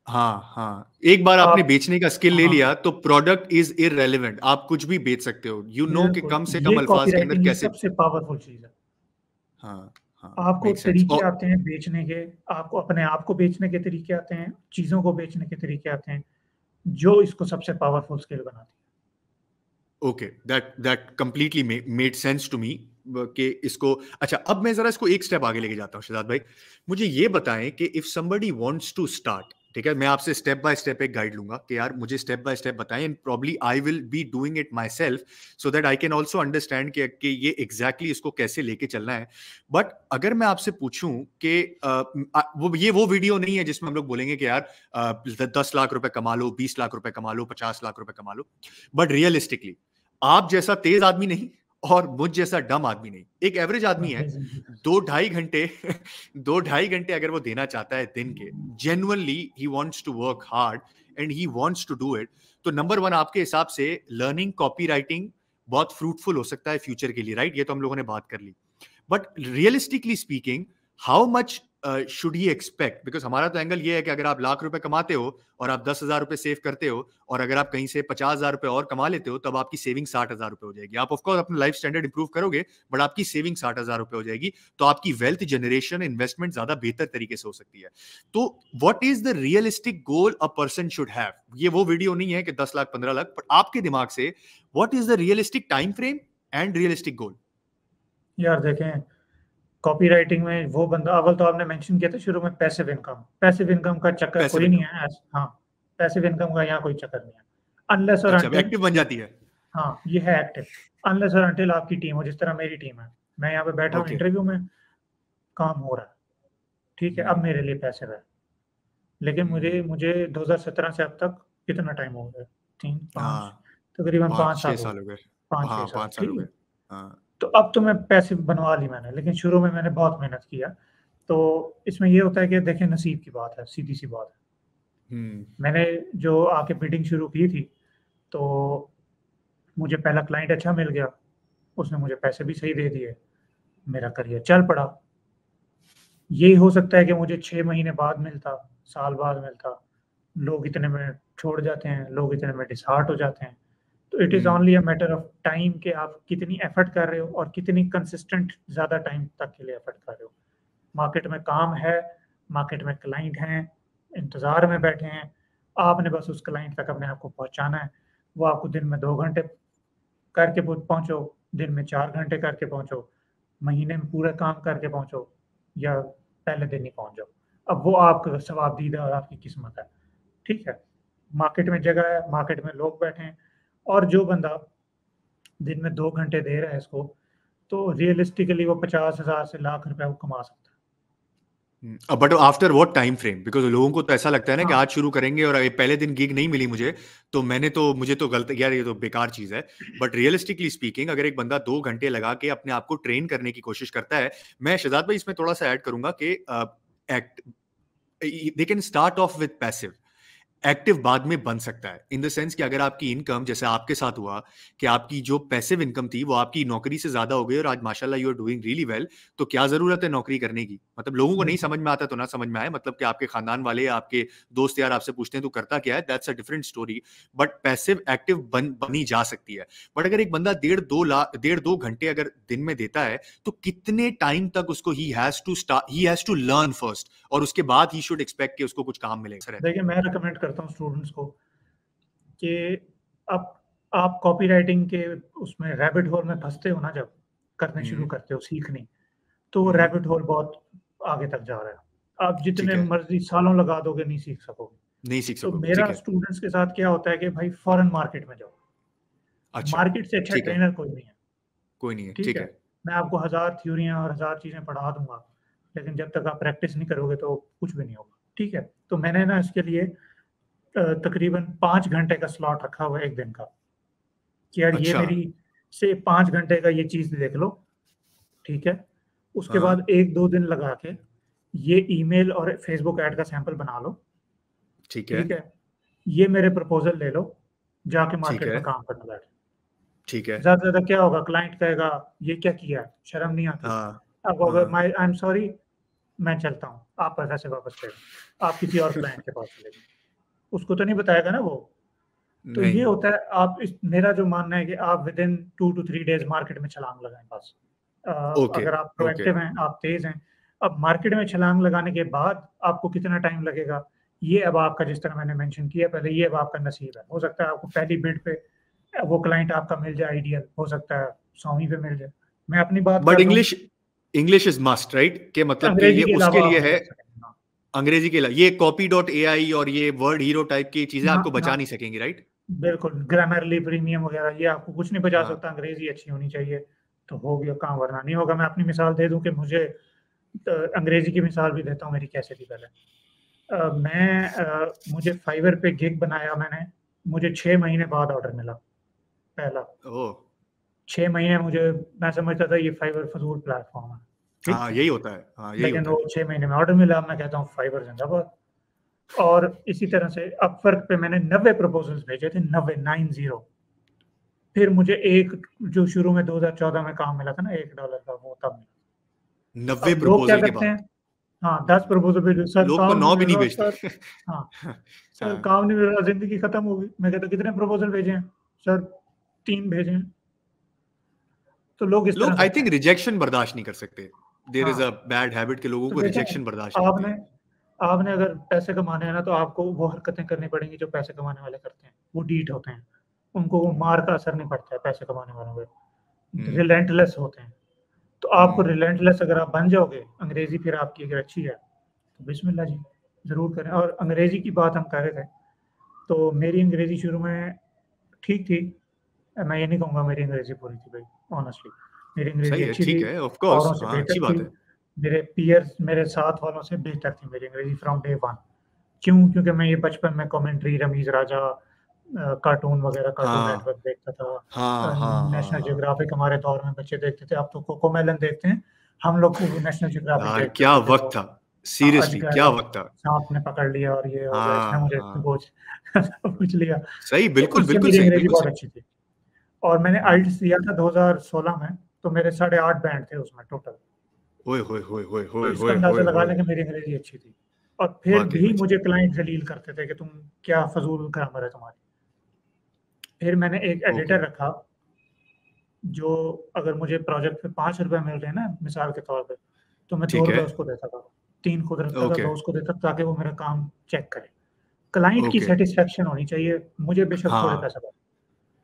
हाँ, एक बार आपने बेचने का स्किल ले लिया तो प्रोडक्ट इज इररेलेवेंट, आप कुछ भी बेच सकते हो, यू नो कि कम से कम अल्फाज के अंदर कैसे। सबसे पावरफुल चीज है। हाँ, आपको तरीके आते हैं बेचने के, आपको अपने आप को बेचने के तरीके आते हैं, चीजों को बेचने के तरीके आते हैं, जो इसको सबसे पावरफुल स्किल बनाती है। Okay, that completely made sense to me कि इसको। अच्छा, अब मैं जरा इसको एक स्टेप आगे लेके जाता हूँ शहजाद भाई, मुझे ये बताएं कि if somebody wants to start, ठीक है, मैं आपसे स्टेप बाय स्टेप एक गाइड लूंगा कि यार मुझे स्टेप बाय स्टेप बताएं, and probably I will be doing it myself so that I can also understand कि ये एग्जैक्टली इसको कैसे लेके चलना है। बट अगर मैं आपसे पूछूं कि वो वीडियो नहीं है जिसमें हम लोग बोलेंगे कि यार 10 लाख रुपए कमा लो, 20 लाख रुपए कमा लो, 50 लाख रुपए कमा लो, बट रियलिस्टिकली आप जैसा तेज आदमी नहीं और मुझ जैसा डम आदमी नहीं, एक एवरेज आदमी है, 2-2.5 घंटे अगर वो देना चाहता है दिन के, genuinely he wants to work hard and he wants to do it, तो नंबर 1 आपके हिसाब से लर्निंग कॉपीराइटिंग बहुत फ्रूटफुल हो सकता है फ्यूचर के लिए, राइट? ये तो हम लोगों ने बात कर ली, but realistically speaking how much should he expect? Because हमारा तो एंगल ये है कि अगर आप लाख रुपए कमाते हो और आप 10,000 रुपए सेव करते हो, और अगर आप कहीं से 50,000 रुपए और कमा लेते हो, तब आपकी सेविंग 60,000 रुपए हो जाएगी। आप ऑफकोर्स अपना लाइफ स्टैंडर्ड इंप्रूव करोगे, बट आपकी सेविंग 60,000 रुपए हो जाएगी, तो आपकी वेल्थ जनरेशन इन्वेस्टमेंट ज्यादा बेहतर तरीके से हो सकती है। तो what is the realistic goal a person should have? ये वो वीडियो नहीं है कि 10 लाख 15 लाख, बट आपके दिमाग से what is the realistic time frame and realistic गोल? यार देखें, कॉपीराइटिंग में वो बंदा, अव्वल तो आपने मेंशन किया था शुरू में पैसिव इनकम का चक्कर कोई नहीं है। हाँ, पैसिव इनकम का यहाँ कोई चक्कर नहीं है, अनलेस और अनटिल एक्टिव बन जाती है। हाँ, ये है एक्टिव, अनलेस और अनटिल आपकी टीम हो, जिस तरह मेरी टीम है, मैं यहाँ पे बैठा हूँ इंटरव्यू में, काम हो रहा है, ठीक है, अब मेरे लिए पैसिव है। लेकिन मुझे 2017 से अब तक कितना टाइम हो गया, 3-5 तकरीबन 5 साल हो गए, 5-6 साल, ठीक है। तो अब तो मैं पैसे बनवा ली मैंने, लेकिन शुरू में मैंने बहुत मेहनत किया। तो इसमें ये होता है कि देखें, नसीब की बात है, सीधी सी बात है। मैंने जो आके बिडिंग शुरू की थी, तो मुझे पहला क्लाइंट अच्छा मिल गया, उसने मुझे पैसे भी सही दे दिए, मेरा करियर चल पड़ा। यही हो सकता है कि मुझे 6 महीने बाद मिलता, साल बाद मिलता, लोग इतने में छोड़ जाते हैं, लोग इतने में डिसहार्ट हो जाते हैं। तो it is only a matter of time कि आप कितनी एफर्ट कर रहे हो और कितनी कंसिस्टेंट ज़्यादा टाइम तक के लिए एफर्ट कर रहे हो। मार्केट में काम है, मार्केट में क्लाइंट हैं, इंतज़ार में बैठे हैं, आपने बस उस क्लाइंट तक अपने आप को पहुँचाना है। वो आपको दिन में 2 घंटे करके पहुँचो, दिन में 4 घंटे करके पहुँचो, महीने में पूरा काम करके पहुँचो, या पहले दिन ही पहुँच जाओ। अब वो आपका सवाब-दीदा और आपकी किस्मत है, ठीक है? मार्केट में जगह है, मार्केट में लोग बैठे हैं, और जो बंदा दिन में 2 घंटे दे रहा है इसको, तो रियलिस्टिकली वो 50,000 से लाख रुपए वो कमा सकता है। But after what time frame? Because लोगों को तो ऐसा लगता है ना कि आज शुरू करेंगे और पहले दिन गिग नहीं मिली मुझे तो मुझे तो गलत, यार ये तो बेकार चीज है। बट रियलिस्टिकली स्पीकिंग, अगर एक बंदा 2 घंटे लगा के अपने आप को ट्रेन करने की कोशिश करता है, मैं शहजाद भाई इसमें थोड़ा सा ऐड करूंगा कि they can start of with passive, active बाद में बन सकता है, इन द सेंस कि अगर आपकी इनकम, जैसे आपके साथ हुआ कि आपकी जो पैसिव इनकम थी वो आपकी नौकरी से ज्यादा हो गई और आज माशाल्लाह you are doing really well, तो क्या जरूरत है नौकरी करने की? मतलब लोगों को नहीं समझ में आता तो ना समझ में आए, मतलब कि आपके खानदान वाले या आपके दोस्त यार आपसे पूछते हैं तू करता क्या है, that's a different story, but passive active बनी जा सकती है। बट अगर एक बंदा 1.5 घंटे अगर दिन में देता है तो कितने टाइम तक उसको he has to learn first, और उसके बाद ही शुड एक्सपेक्ट कि उसको कुछ काम मिलेगा? देखिए, मैं रिकमेंड करता हूँ स्टूडेंट्स को कि अब आप कॉपी राइटिंग के उसमें रैबिट होल में फंसते हो ना, जब करने शुरू करते हो सीखने, तो वो रैबिट होल बहुत आगे तक जा रहा है। आप जितने मर्जी सालों लगा दोगे नहीं सीख सकोगे। नहीं सीख तो सकोगे। मेरा स्टूडेंट्स के साथ क्या होता है कि भाई फॉरेन मार्केट में जाओ। अच्छा, मार्केट से अच्छा ट्रेनर कोई नहीं है। कोई नहीं है, ठीक है, मैं आपको 1000 थ्योरियां और 1000 चीजें पढ़ा दूंगा, लेकिन जब तक आप प्रैक्टिस नहीं करोगे तो कुछ भी नहीं होगा। ठीक है, तो मैंने ना इसके लिए तकरीबन 5 घंटे का स्लॉट रखा हुआ है एक दिन का, कि यार ये मेरी से 5 घंटे का ये चीज देख लो। ठीक है, उसके बाद 1-2 दिन लगा के ये ईमेल और फेसबुक ऐड का सैंपल बना लो। ठीक है, ये मेरे प्रपोजल ले लो, जाके मार्केट में काम करने बैठ। ठीक है, ज्यादा से ज्यादा क्या होगा, क्लाइंट कहेगा ये क्या किया है, शर्म नहीं आती? अब अगर आई एम सॉरी, मैं चलता हूँ, आप पैसे वापस ले लो, आप किसी और क्लाइंट के पास चले जाओ। उसको तो नहीं बताएगा ना वो। तो ये होता है, आप मेरा जो मानना है कि आप with in 2 to 3 days market में छलांग लगाएं बस। अगर आप प्रोएक्टिव हैं, आप तेज हैं। अब मार्केट में छलांग लगाने के बाद आपको कितना टाइम लगेगा, ये अब आपका, जिस तरह मैंने मेंशन किया पहले, ये अब आपका नसीब है। हो सकता है आपको पहली बिड पे वो क्लाइंट आपका मिल जाए आइडियल, हो सकता है 100वीं पे मिल जाए। मैं अपनी बात but English is must, right? के मतलब कि ये उसके लिए है, अंग्रेजी के लिए ये copy.ai और ये वर्ड हीरो टाइप की चीजें आपको बचा नहीं सकेंगी, राइट? बिल्कुल, ग्रामरली प्रीमियम वगैरह ये आपको कुछ नहीं बचा सकता। अंग्रेजी अच्छी होनी चाहिए तो हो गया काम, वरना नहीं होगा। मैं अपनी मिसाल दे दूं कि मुझे अंग्रेजी की मिसाल भी देता हूँ मेरी कैसे थी पहले। मुझे फाइवर पे गिग बनाया मैंने, मुझे 6 महीने बाद ऑर्डर मिला पहला। 6 महीने मैं समझता था ये फाइवर फजूल प्लेटफॉर्म है। हाँ, यही होता है। लेकिन वो 6 महीने में ऑर्डर मिला। मैं कहता हूँ फाइवर जिंदाबाद। और इसी तरह से अपवर्क पे मैंने 90 प्रपोजल्स भेजे थे, 90। फिर मुझे एक जो शुरू में 2014 में काम मिला था ना $1 का, वो तब मिला। 90 लोग क्या प्रपोजल के करते हैं, बाद हाँ 10 प्रपोजल भेजे, सर लोग तो काम 9 भी नहीं नहीं मिल रहा भेजते। सर। हाँ सर, काम नहीं मिल रहा, जिंदगी खत्म होगी। मैं कहता कितने प्रपोजल भेजे हैं सर? 3 भेजे हैं। तो लोग इस तरह आई थिंक रिजेक्शन बर्दाश्त नहीं कर सकते। There is a bad habit के लोगों तो को रिजेक्शन बर्दाश्त नहीं होती। आपने अगर पैसे कमाने हैं ना, तो आपको वो हरकतें करनी पड़ेंगी जो पैसे कमाने वाले करते हैं। वो डीट होते हैं, उनको वो मार का असर नहीं पड़ता है पैसे कमाने वालों पे। रिलेंटलेस होते हैं। तो आपको रिलेंटलेस अगर आप बन जाओगे, अंग्रेजी फिर आपकी अगर अच्छी है तो बिस्मिल्लाह जी, जरूर करें। और अंग्रेजी की बात हम कर रहे थे, तो मेरी अंग्रेजी शुरू में ठीक थी। मैं ये नहीं कहूँगा मेरी अंग्रेजी बुरी थी भाई, ऑनेस्टली मेरी अंग्रेजी अच्छी थी, ऑफ कोर्स, औरों से बेहतर थी। मेरे पीयर्स, मेरे साथ वालों से बेहतर थी मेरी अंग्रेजी फ्रॉम डे 1। क्यों? क्योंकि मैं ये बचपन में कमेंट्री, रमीज राजा, कार्टून वगैरह, कार्टून नेटवर्क देखता था। नेशनल जियोग्राफिक हमारे दौर में बच्चे देखते थे, अब तो कोकोमेलन देखते हैं। हम लोग को नेशनल जियोग्राफिक देखते क्या थे। वक्त था, सीरियसली क्या वक्त था। सांप ने पकड़ लिया और ये हो गया, इसने मुझे पूछ लिया। सही, बिल्कुल उससे मेरी अंग्रेजी बहुत अच्छी थी। और मैंने आइल्ट्स दिया था 2016 में, तो मेरे 8.5 बैंड थे उसमें टोटल। इसका अंदाजा लगा लें कि मेरी अंग्रेजी अच्छी थी। और फिर भी मुझे क्लाइंट जलील करते थे कि तुम क्या फजूल ग्रामर है तुम्हारी। फिर मैंने एक एडिटर रखा, जो अगर मुझे प्रोजेक्ट पे ₹5 मिल रहे हैं ना मिसाल के तौर पे, तो मैं ₹2 उसको देता था, 3 खुद रखता था, 2 उसको देता था, ताकि वो मेरा काम चेक करे। क्लाइंट की सेटिस्फेक्शन होनी चाहिए, मुझे बेशक थोड़े पैसे बढ़े।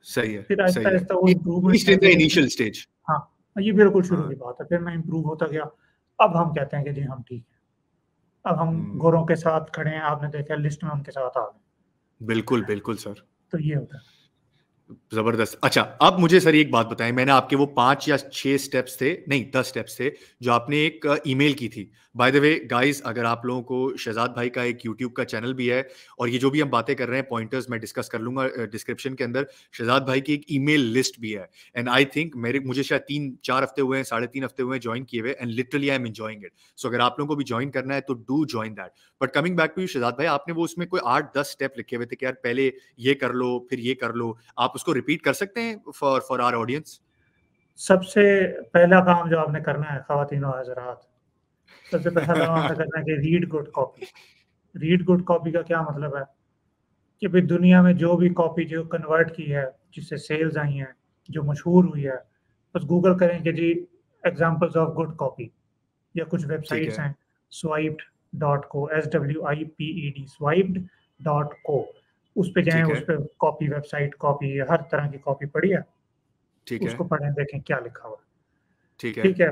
सही है, फिर आहिस्ता आहिस्ता वो इम्प्रूवमेंट इनिशियल स्टेज। हाँ, ये बिल्कुल शुरू की बात है। फिर मैं इम्प्रूव होता गया। अब हम कहते हैं कि जी हम ठीक है। अब हम गोरों के साथ खड़े हैं, आपने देखा लिस्ट में उनके साथ आ गए। बिल्कुल बिल्कुल सर। तो ये होता है। जबरदस्त। अच्छा, अब मुझे सर एक बात बताएं, मैंने आपके वो 5 या 6 स्टेप्स थे, नहीं 10 स्टेप्स थे, जो आपने एक ईमेल की थी। बाय द वे गाइस, अगर आप लोगों को शहजाद भाई का एक यूट्यूब का चैनल भी है, और ये जो भी हम बातें कर रहे हैं पॉइंटर्स मैं डिस्कस कर लूंगा डिस्क्रिप्शन के अंदर। शहजाद भाई की एक ईमेल लिस्ट भी है, एंड आई थिंक मुझे शायद 3-4 हफ्ते हुए हैं, 3.5 हफ्ते हुए हैं ज्वाइन किए हुए, and literally I am enjoying it. So अगर आप लोगों को भी ज्वाइन करना है तो do join that. But coming back to you Shahzad भाई, आपने वो उसमें कोई 8-10 स्टेप लिखे हुए थे कि यार पहले ये कर लो फिर ये कर लो, आप उसको रिपीट कर सकते हैं फॉर आवर ऑडियंस? सबसे पहला काम जो आपने करना है ख़वातीन और हज़रात, सबसे पहला काम आपने करना है कि read good copy. Read good copy का क्या मतलब है कि भाई दुनिया में जो भी कॉपी जो कन्वर्ट की है, जिससे सेल्स आई हैं, जो मशहूर हुई है, बस गूगल करें कि जी एग्ज़ाम्पल्स ऑफ गुड कॉपी, या कुछ ठीक वेबसाइट्स है, हैं swiped.co SWIPED swiped.co, उस पे जाएँ, ठीक है, उस पे कॉपी वेबसाइट कॉपी हर तरह की कॉपी पढ़ी है, ठीक है, उसको पढ़ें, देखें क्या लिखा हुआ है। ठीक है, ठीक है?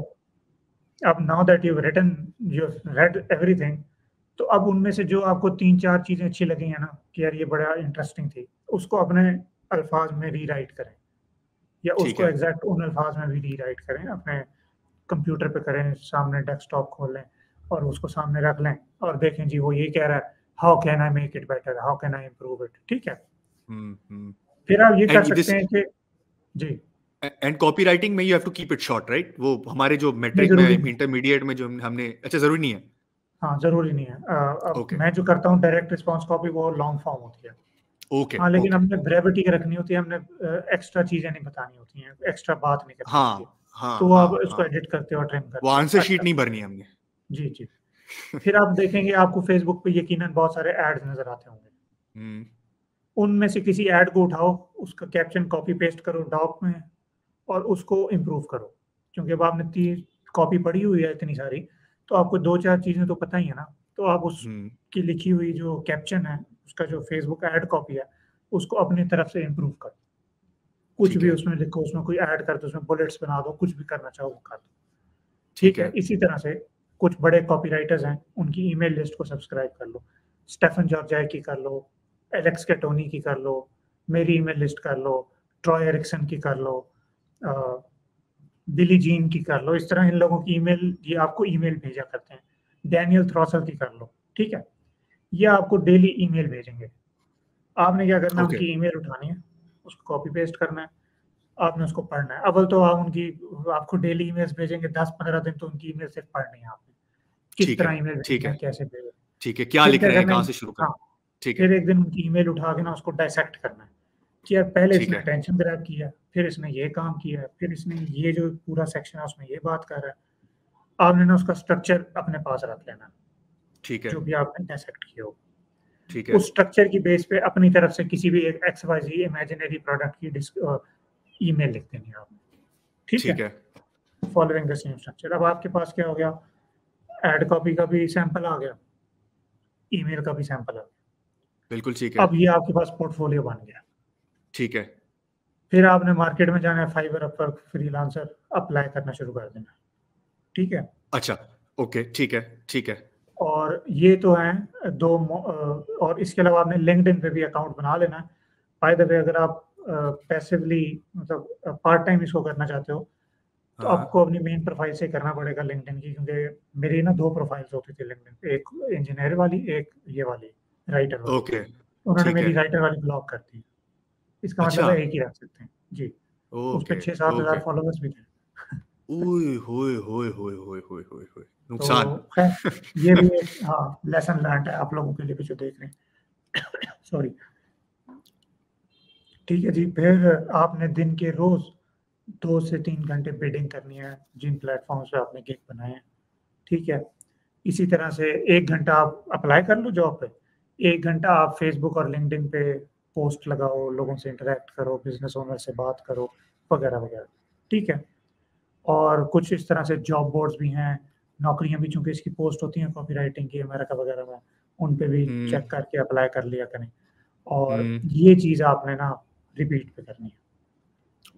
अब now that you have read everything, तो अब उनमें से जो आपको 3-4 चीज़ें अच्छी लगी हैं ना, कि यार ये बड़ा इंटरेस्टिंग थी, उसको अपने अल्फाज में रीराइट करें, या ठीक उसको है, एग्ज़ैक्ट उन अल्फाज में भी रीराइट करें, अपने कंप्यूटर पे करें, सामने डेस्कटॉप खोलें और उसको सामने रख लें और देखें जी वो ये कह रहा है, how can I make it better, how can I improve it, ठीक है? फिर आप ये कर एंड सकते दिस हैं कि जी, एंड कॉपी राइटिंग में you have to keep it short, right? वो हमारे जो नहीं मेट्रिक में ज़रूरी नहीं है। इंटरमीडिएट में जो हमने, अच्छा जरूरी नहीं है। हाँ, ज़रूरी नहीं है। अब ओके, मैं जो करता हूँ डायरेक्ट रिस्पॉन्स कॉपी, वो लॉन्ग फॉर्म होती है। ओके, हाँ, लेकिन ओके। हमने ब्रेविटी रखनी होती है, हमने एक्स्ट्रा चीज़ें नहीं बतानी होती हैं, एक्स्ट्रा बात नहीं करनी होती है। हाँ, हाँ, तो आप हाँ, इसको हाँ। एडिट करते हो, ट्रिम वो करते हो। आंसर शीट अच्छा, नहीं भरनी है हमने। जी, जी। फिर आप देखेंगे आपको फ़ेसबुक पे यकीनन बहुत सारे एड्स नज़र आते होंगे। हम्म, उनमें से किसी ऐड को उठाओ, उसका कैप्शन कॉपी पेस्ट करो डॉक में और उसको इम्प्रूव करो। क्योंकि अब आपने ती कॉपी पढ़ी हुई है इतनी सारी, तो आपको 2-4 चीज़ें तो पता ही है ना। तो आप हम्म, उसकी लिखी हुई जो कैप्शन है, उसका जो फ़ेसबुक ऐड कॉपी है, उसको अपनी तरफ से इम्प्रूव करो। कुछ ठीक भी है, उसमें लिखो, उसमें कोई ऐड कर दो, उसमें बुलेट्स बना दो, कुछ भी करना चाहो वो कर दो। ठीक ठीक है, है? इसी तरह से कुछ बड़े कॉपीराइटर्स हैं, उनकी ईमेल लिस्ट को सब्सक्राइब कर लो। स्टेफ़न जॉर्जाई की कर लो, एलेक्स कैटोनी की कर लो, मेरी ईमेल लिस्ट कर लो, ट्रॉय एरिक्सन की कर लो, अ, बिली जीन की कर लो। इस तरह इन लोगों की ईमेल, ये आपको ईमेल भेजा करते हैं। डैनियल थ्रॉसल की कर लो, ठीक है? ये आपको डेली ईमेल भेजेंगे। आपने क्या करना है, ओके, उनकी ईमेल उठानी है, उसको कॉपी पेस्ट करना है, आपने उसको पढ़ना है। अव्वल तो आप उनकी आपको डेली ईमेल्स भेजेंगे, 10-15 दिन तो उनकी ईमेल सिर्फ पढ़नी है आपने। किस ठीक है, तरह ईमेल ठीक भेजना है, है, कैसे भेजना है। ठीक है, क्या फिर लिख क्या रहे हैं, करना कहाँ है, से शुरू करें? हाँ, ठीक है, फिर एक दिन उनकी ईमेल उठा के ना उसको डायसेक्ट करना है कि यार पहले ठीक इसने है, अटेंशन ग्रैब किया, फिर इसने ये काम किया, फिर इसने ये जो पूरा सेक्शन है उसमें ये बात कर रहा है। आपने ना उसका स्ट्रक्चर अपने पास रख लेना है, ठीक है, जो भी आपने डायसेक्ट किया हो। ठीक है, उस स्ट्रक्चर की बेस पे अपनी तरफ से किसी भी एक XYZ इमेजिनरी प्रोडक्ट की ईमेल लिख देनी है आपने, ठीक ठीक है? है, फॉलोइंग द सेम स्ट्रक्चर। अब आपके पास क्या हो गया, ऐड कॉपी का भी सैंपल आ गया, ईमेल का भी सैंपल आ गया। बिल्कुल ठीक है, अब ये आपके पास पोर्टफोलियो बन गया। ठीक है, फिर आपने मार्केट में जाना है, फाइवर, अपवर्क, फ्रीलांसर, अप्लाई करना शुरू कर देना है, ठीक है? अच्छा, ओके, ठीक है, ठीक है, और ये तो हैं 2 और इसके अलावा आपने लिंक्डइन पे भी अकाउंट बना लेना है। बाय द वे, अगर आप पैसिवली मतलब पार्ट टाइम इसको करना चाहते हो, तो हाँ, आपको अपनी मेन प्रोफ़ाइल से करना पड़ेगा लिंक्डइन की, क्योंकि मेरी ना 2 प्रोफ़ाइल्स होती थी लिंक्डइन पे, एक इंजीनियर वाली, एक ये वाली, राइटर वाली। ओके, उन्होंने ठीक है, मेरी राइटर वाली ब्लॉक कर दी। इसका मतलब अच्छा, है एक ही रख सकते हैं। जी, उस पे ओके, 6-7 हज़ार ओके, फॉलोवर्स भी थे। ओए होए होए होए होए होए होए होए, तो नुकसान। खैर, ये भी एक हाँ, लेसन लर्न्ड है आप लोगों के लिए भी जो देख रहे हैं। सॉरी। ठीक है जी, फिर आपने दिन के रोज़ 2 से 3 घंटे बिडिंग करनी है, जिन प्लेटफ़ॉर्म्स पे आपने गिग बनाए हैं, ठीक है? इसी तरह से 1 घंटा आप अप्लाई कर लो जॉब पे, 1 घंटा आप फ़ेसबुक और लिंक्डइन पे पोस्ट लगाओ, लोगों से इंटरैक्ट करो, बिज़नेस ओनर से बात करो, वगैरह-वगैरह, ठीक है? और कुछ इस तरह से जॉब बोर्ड्स भी हैं, नौकरियाँ भी चूँकि इसकी पोस्ट होती हैं कॉपीराइटिंग की अमेरिका वगैरह में, उन पे भी हुँ, चेक करके अप्लाई कर लिया करें। और हुँ, ये चीज़ आपने ना रिपीट पे करनी है।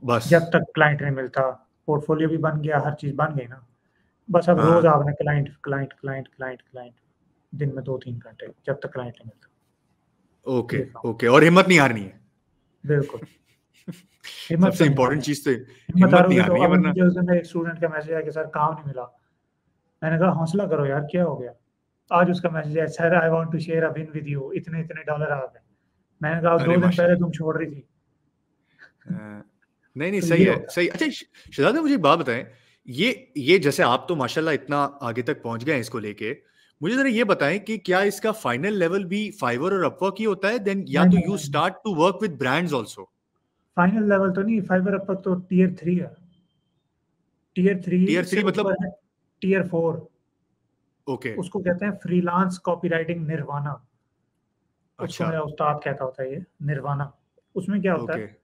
बस, जब तक क्लाइंट नहीं मिलता, पोर्टफोलियो भी बन गया, हर चीज़ बन गई ना, बस अब रोज़ हाँ, आपने client, client, client, client, client, दिन में 2-3 घंटे, जब तक क्लाइंट नहीं मिलता। ओके, ये काम, ओके, और हिम्मत नहीं हारनी है। बिल्कुल। हिम्मत सबसे तो नहीं इंपॉर्टेंट हारनी। चीज तो हिम्मत हिम्मत नहीं हारोगे तो, हारनी है, अभी वरना मुझे उस दिन एक स्टूडेंट का मैसेज आया कि सर काम नहीं मिला। मैंने कहा हौसला करो यार, क्या हो गया? आज उसका मैसेज आया, sir I want to share a win with you, इतने इतने डॉलर आ गए। मैंने कहा अरे 2 दिन पहले माशाल्लाह। तुम छोड़ रही थी। नहीं नहीं, तो सही ये है, होता सही। अच्छा शहजाद मुझे एक बात बताएं, ये जैसे आप तो माशाल्लाह इतना आगे तक पहुंच गए हैं इसको लेके, मुझे जरा ये बताएं कि क्या इसका फाइनल लेवल भी फाइवर और अपवर्क ही होता है, देन है। या नहीं तो नहीं यू नहीं, start to work with brands also? Final level तो नहीं, फाइवर अप तो टियर 3 है। टियर 3 टीयर से 3 मतलब? ऊपर है टियर 4। ओके। उसको कहते हैं फ्रीलांस कॉपीराइटिंग निर्वाणा। उसको अच्छा। मेरा उस्ताद कहता होता है ये निर्वाणा। उसमें क्या होता ओके। है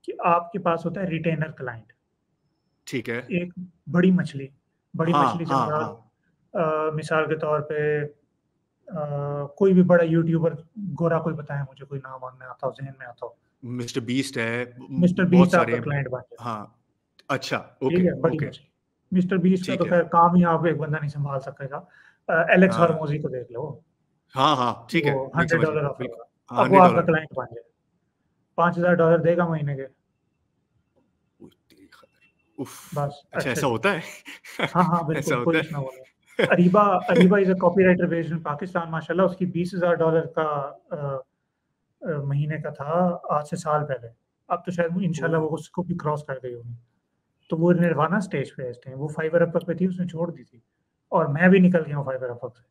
कि आपके पास होता है रिटेनर क्लाइंट। ठीक है। एक बड़ी मछली, बड़ी हाँ मछली से हाँ मुराद हाँ। मिसाल के तौर पे कोई भी बड़ा यूट्यूबर, गोरा कोई बताए मुझे, कोई नाम वाम में आता हो, जहन में आता हो। मिस्टर बीस्ट है, मिस्टर बहुत बीस्ट सारे आपका हैं। क्लाइंट बन जाए। हाँ। अच्छा। ठीक ओके। है, बड़ी ओके। मछली। मिस्टर बीस्ट का तो ठीक है। खैर काम ही आप एक बंदा नहीं संभाल सकेगा। एलेक्स हाँ हार्मोजी को देख लो, हाँ हाँ, ठीक है, वो नहीं समझ गया $100 ऑफर बिल्कुल। होगा, हाँ, अब वो हंड्रेड आपका डॉलर क्लाइंट बन जाए, $5000 देगा महीने के। उफ। बस अच्छा, अच्छे ऐसा से। होता है? हाँ हाँ ऐसा बिल्कुल, कोई होता इशू ना है? बोले। Areeba, Areeba is a copywriter based in Pakistan माशाल्लाह। उसकी $20000 का महीने का था आज से साल पहले। अब तो शायद इंशाल्लाह ओह। वो उसको भी क्रॉस कर गई होगी। तो वो निर्वाणा स्टेज पे है इस टाइम। वो फाइवर अपवर्क पे थी, उसने छोड़ दी थी, और मैं भी निकल गया हूँ फाइवर अपवर्क से।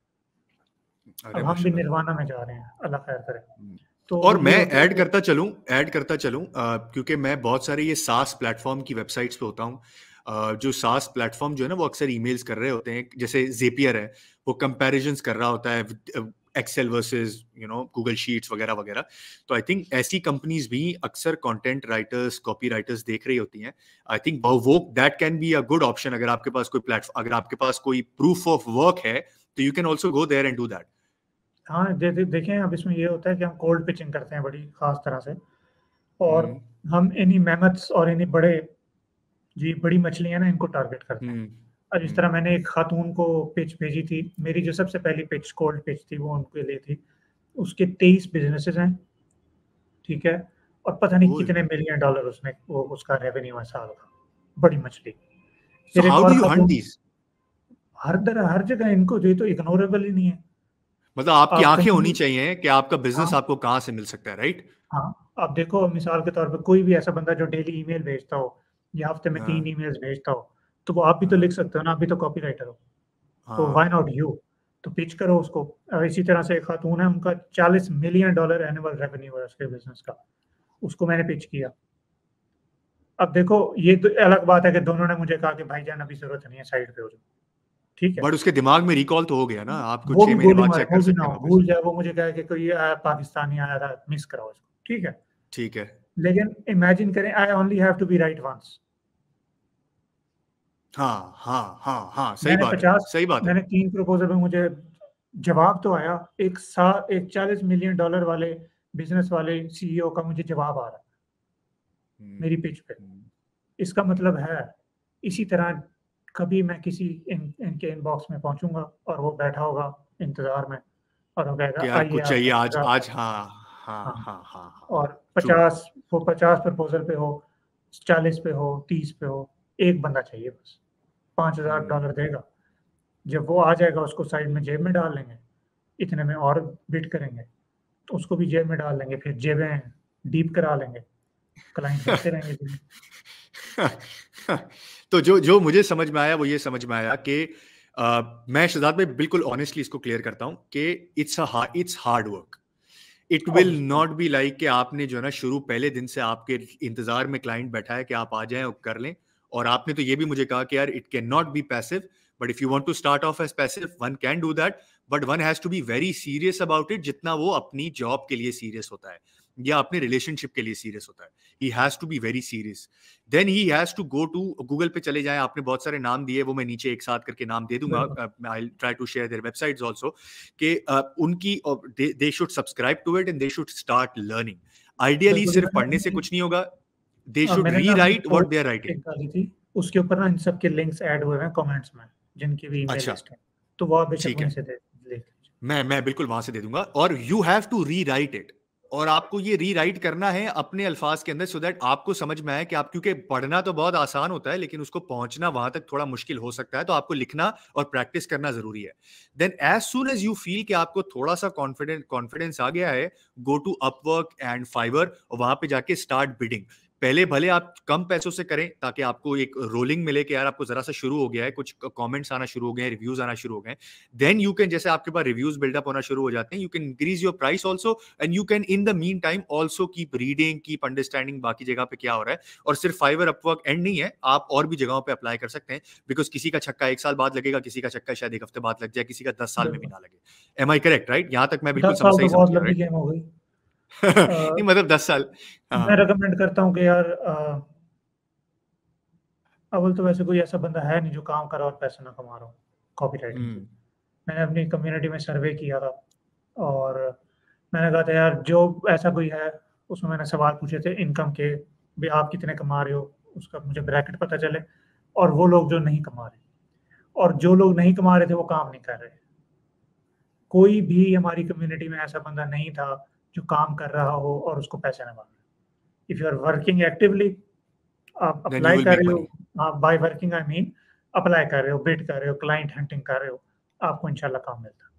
अरे अब हम भी माशाल्लाह। निर्वाणा में जा रहे हैं, अल्लाह खैर करे। हम्म। तो और ये मैं होता है ऐड कि करता चलूं, क्योंकि मैं बहुत सारे ये सास प्लेटफॉर्म की वेबसाइट्स पे होता हूँ। जो सास प्लेटफॉर्म जो है ना, वो अक्सर ईमेल्स कर रहे होते हैं, जैसे जेपियर है, वो कंपैरिजंस कर रहा होता है एक्सेल वर्सेस गूगल शीट्स वगैरह वगैरह। तो आई थिंक ऐसी कंपनीज भी अक्सर कंटेंट राइटर्स, कॉपी राइटर्स देख रही होती हैं। आई थिंक वो that can be a good option. अगर आपके पास कोई प्लेटफॉर्म, अगर आपके पास कोई प्रूफ ऑफ वर्क है, तो you can also go there and do that. हाँ देखें, अब इसमें ये होता है कि हम कोल्ड पिचिंग करते हैं बड़ी खास तरह से। और हम्म हम इन्हीं मैमथ्स और इन्हीं बड़े, जी बड़ी मछलियां ना, इनको टारगेट करते हैं। हम्म अब इस तरह हम्म। मैंने एक खातून को पिच भेजी थी, मेरी जो सबसे पहली पिच, कोल्ड पिच थी, वो उनके लिए थी। उसके 23 बिजनेसेस हैं, ठीक है, और पता नहीं ओह। कितने $1 million उसने, वो उसका रेवेन्यू है साल का। बड़ी मछली। सो फिर एक हाउ डू और यू हंट खातून, दीज? हर जगह इनको, ये तो इग्नोरेबल ही नहीं है। मतलब आपकी आप आंखें कहीं होनी भी, चाहिए कि आपका बिजनेस हाँ आपको कहाँ से मिल सकता है, राइट? हाँ, आप देखो मिसाल के तौर पे कोई भी ऐसा बंदा जो डेली ईमेल भेजता हो, या हफ्ते में 3 हाँ ईमेल्स भेजता हो, तो वो आप भी तो लिख हाँ सकते हो ना, आप भी तो कॉपी राइटर हो। तो व्हाई हाँ। Not you? तो पिच करो उसको। इसी तरह से एक खातून है, उनका $40 million एनुअल रेवेन्यू है उसके बिजनेस का। उसको मैंने पिच किया। अब देखो, ये तो अलग बात है कि दोनों ने मुझे कहा कि भाईजान अभी जरूरत नहीं है, साइड पे हो जाओ, ठीक है। बट उसके दिमाग में रिकॉल तो हो गया ना, आप कुछ वो छह भी महीने गोली बाद मारे, चेक वो कर भी ना सकते हैं हो, वापस। भूल जाए वो मुझे कहे कि कोई पाकिस्तानी आया था, मिस कराओ इसको, ठीक है। ठीक है। लेकिन इमेजिन करें, I only have to be right once. हाँ हाँ हाँ हाँ, सही मैंने बात है, 50 सही बात है। मैंने 3 प्रपोजल में मुझे जवाब तो आया। एक $40 million वाले बिजनेस वाले सीईओ का मुझे जवाब आ रहा है हम्म, मेरी पिच पे। हम्म। इसका मतलब है, इसी तरह कभी मैं किसी इनके इनबॉक्स में पहुंचूंगा, और वो बैठा होगा इंतजार में, और वो कि कहेगा यार आइए कुछ चाहिए आपका आज इंतजार आज, कर। हाँ हाँ हाँ, हाँ हाँ हाँ। और ट्रू। 50 प्रपोजल पे हो, 40 पे हो, 30 पे हो, एक बंदा चाहिए बस। $5000 देगा। जब वो आ जाएगा, उसको साइड में जेब में डाल लेंगे, इतने में और बिड करेंगे, तो उसको भी जेब में डाल लेंगे, फिर जेबें डीप करा लेंगे, क्लाइंट बढ़ते रहेंगे दिन। तो जो जो मुझे समझ में आया वो ये समझ में आया कि मैं शहजाद में बिल्कुल ऑनेस्टली इसको क्लियर करता हूं कि it's hard work. It will obviously not be like कि आपने जो है ना शुरू पहले दिन से आपके इंतजार में क्लाइंट बैठा है कि आप आ जाएं और कर लें। और आपने तो ये भी मुझे कहा कि यार it cannot be passive, but if you want to start off as passive one can do that, but one has to be very serious about it, जितना वो अपनी जॉब के लिए सीरियस होता है या अपने रिलेशनशिप के लिए सीरियस होता है। He has to be very serious. Then he has to go to Google पे चले जाएं, आपने बहुत सारे नाम दिए, वो मैं नीचे एक साथ करके नाम दे दूंगा, बिल्कुल I try to share their websites also, कि उनकी they should subscribe to it and they should start learning. Ideally बिल्कुल। सिर्फ पढ़ने से कुछ नहीं होगा, दे शुड मैंने ना अपनी rewrite what they R post writing. एक डाली थी, उसके ऊपर ना इन सब के लिंक्स ऐड हुए हैं कमेंट्स में, जिनकी भी ईमेल अच्छा। लिस्ट है, तो वो आप बेशक ठीक वहीं है, से देख लीजिए। मैं बिल्कुल वहां से दे दूंगा, और you have to rewrite it. और आपको ये रीराइट करना है अपने अल्फाज के अंदर, सो दैट आपको समझ में आए कि आप, क्योंकि पढ़ना तो बहुत आसान होता है लेकिन उसको पहुंचना वहां तक थोड़ा मुश्किल हो सकता है, तो आपको लिखना और प्रैक्टिस करना जरूरी है। Then as soon as you feel कि आपको थोड़ा सा कॉन्फिडेंस आ गया है, go to Upwork and Fiverr और वहां पे जाके स्टार्ट बिडिंग। पहले भले आप कम पैसों से करें ताकि आपको एक रोलिंग मिले कि यार आपको जरा सा शुरू हो गया है, कुछ कमेंट्स आना शुरू हो गए हैं, रिव्यूज आना शुरू हो गए हैं। देन यू कैन, जैसे आपके पास रिव्यूज बिल्डअप होना शुरू हो जाते हैं, you can increase your price also, and you can in the mean time also keep reading, keep understanding बाकी जगह पे क्या हो रहा है। और सिर्फ फाइवर अपवर्क एंड नहीं है, आप और भी जगहों पे अप्लाई कर सकते हैं, बिकॉज किसी का छक्का 1 साल बाद लगेगा, किसी का छक्का शायद 1 हफ्ते बाद लग जाए, किसी का 10 साल में भी ना लगे। M I correct? राइट, यहां तक मैं बिल्कुल 10 साल सही तो समझ बहुत गया, लंबी राइट? गेम हो गई। नहीं मतलब 10 साल। मैं हाँ। रिकमेंड करता हूँ कि यार अव्वल तो वैसे कोई ऐसा बंदा है नहीं जो काम कर रहा और पैसा ना कमा रहा हो कॉपी राइटिंग से। हम्म। मैंने अपनी कम्युनिटी में सर्वे किया था और मैंने कहा था यार जो ऐसा कोई है, उसमें मैंने सवाल पूछे थे इनकम के, भी आप कितने कमा रहे हो, उसका मुझे ब्रैकेट पता चले। और वो लोग जो नहीं कमा रहे, और जो लोग नहीं कमा रहे थे वो काम नहीं कर रहे। कोई भी हमारी कम्युनिटी में ऐसा बंदा नहीं था जो काम कर रहा हो और उसको पैसे ना मांगे। If you are working actively, आप देन यू अप्लाई विल कर मेक रहे मनी। हो, आप by working I mean apply कर रहे हो, बिड कर रहे हो, क्लाइंट हंटिंग कर रहे हो, आपको इंशाल्लाह काम मिलता है।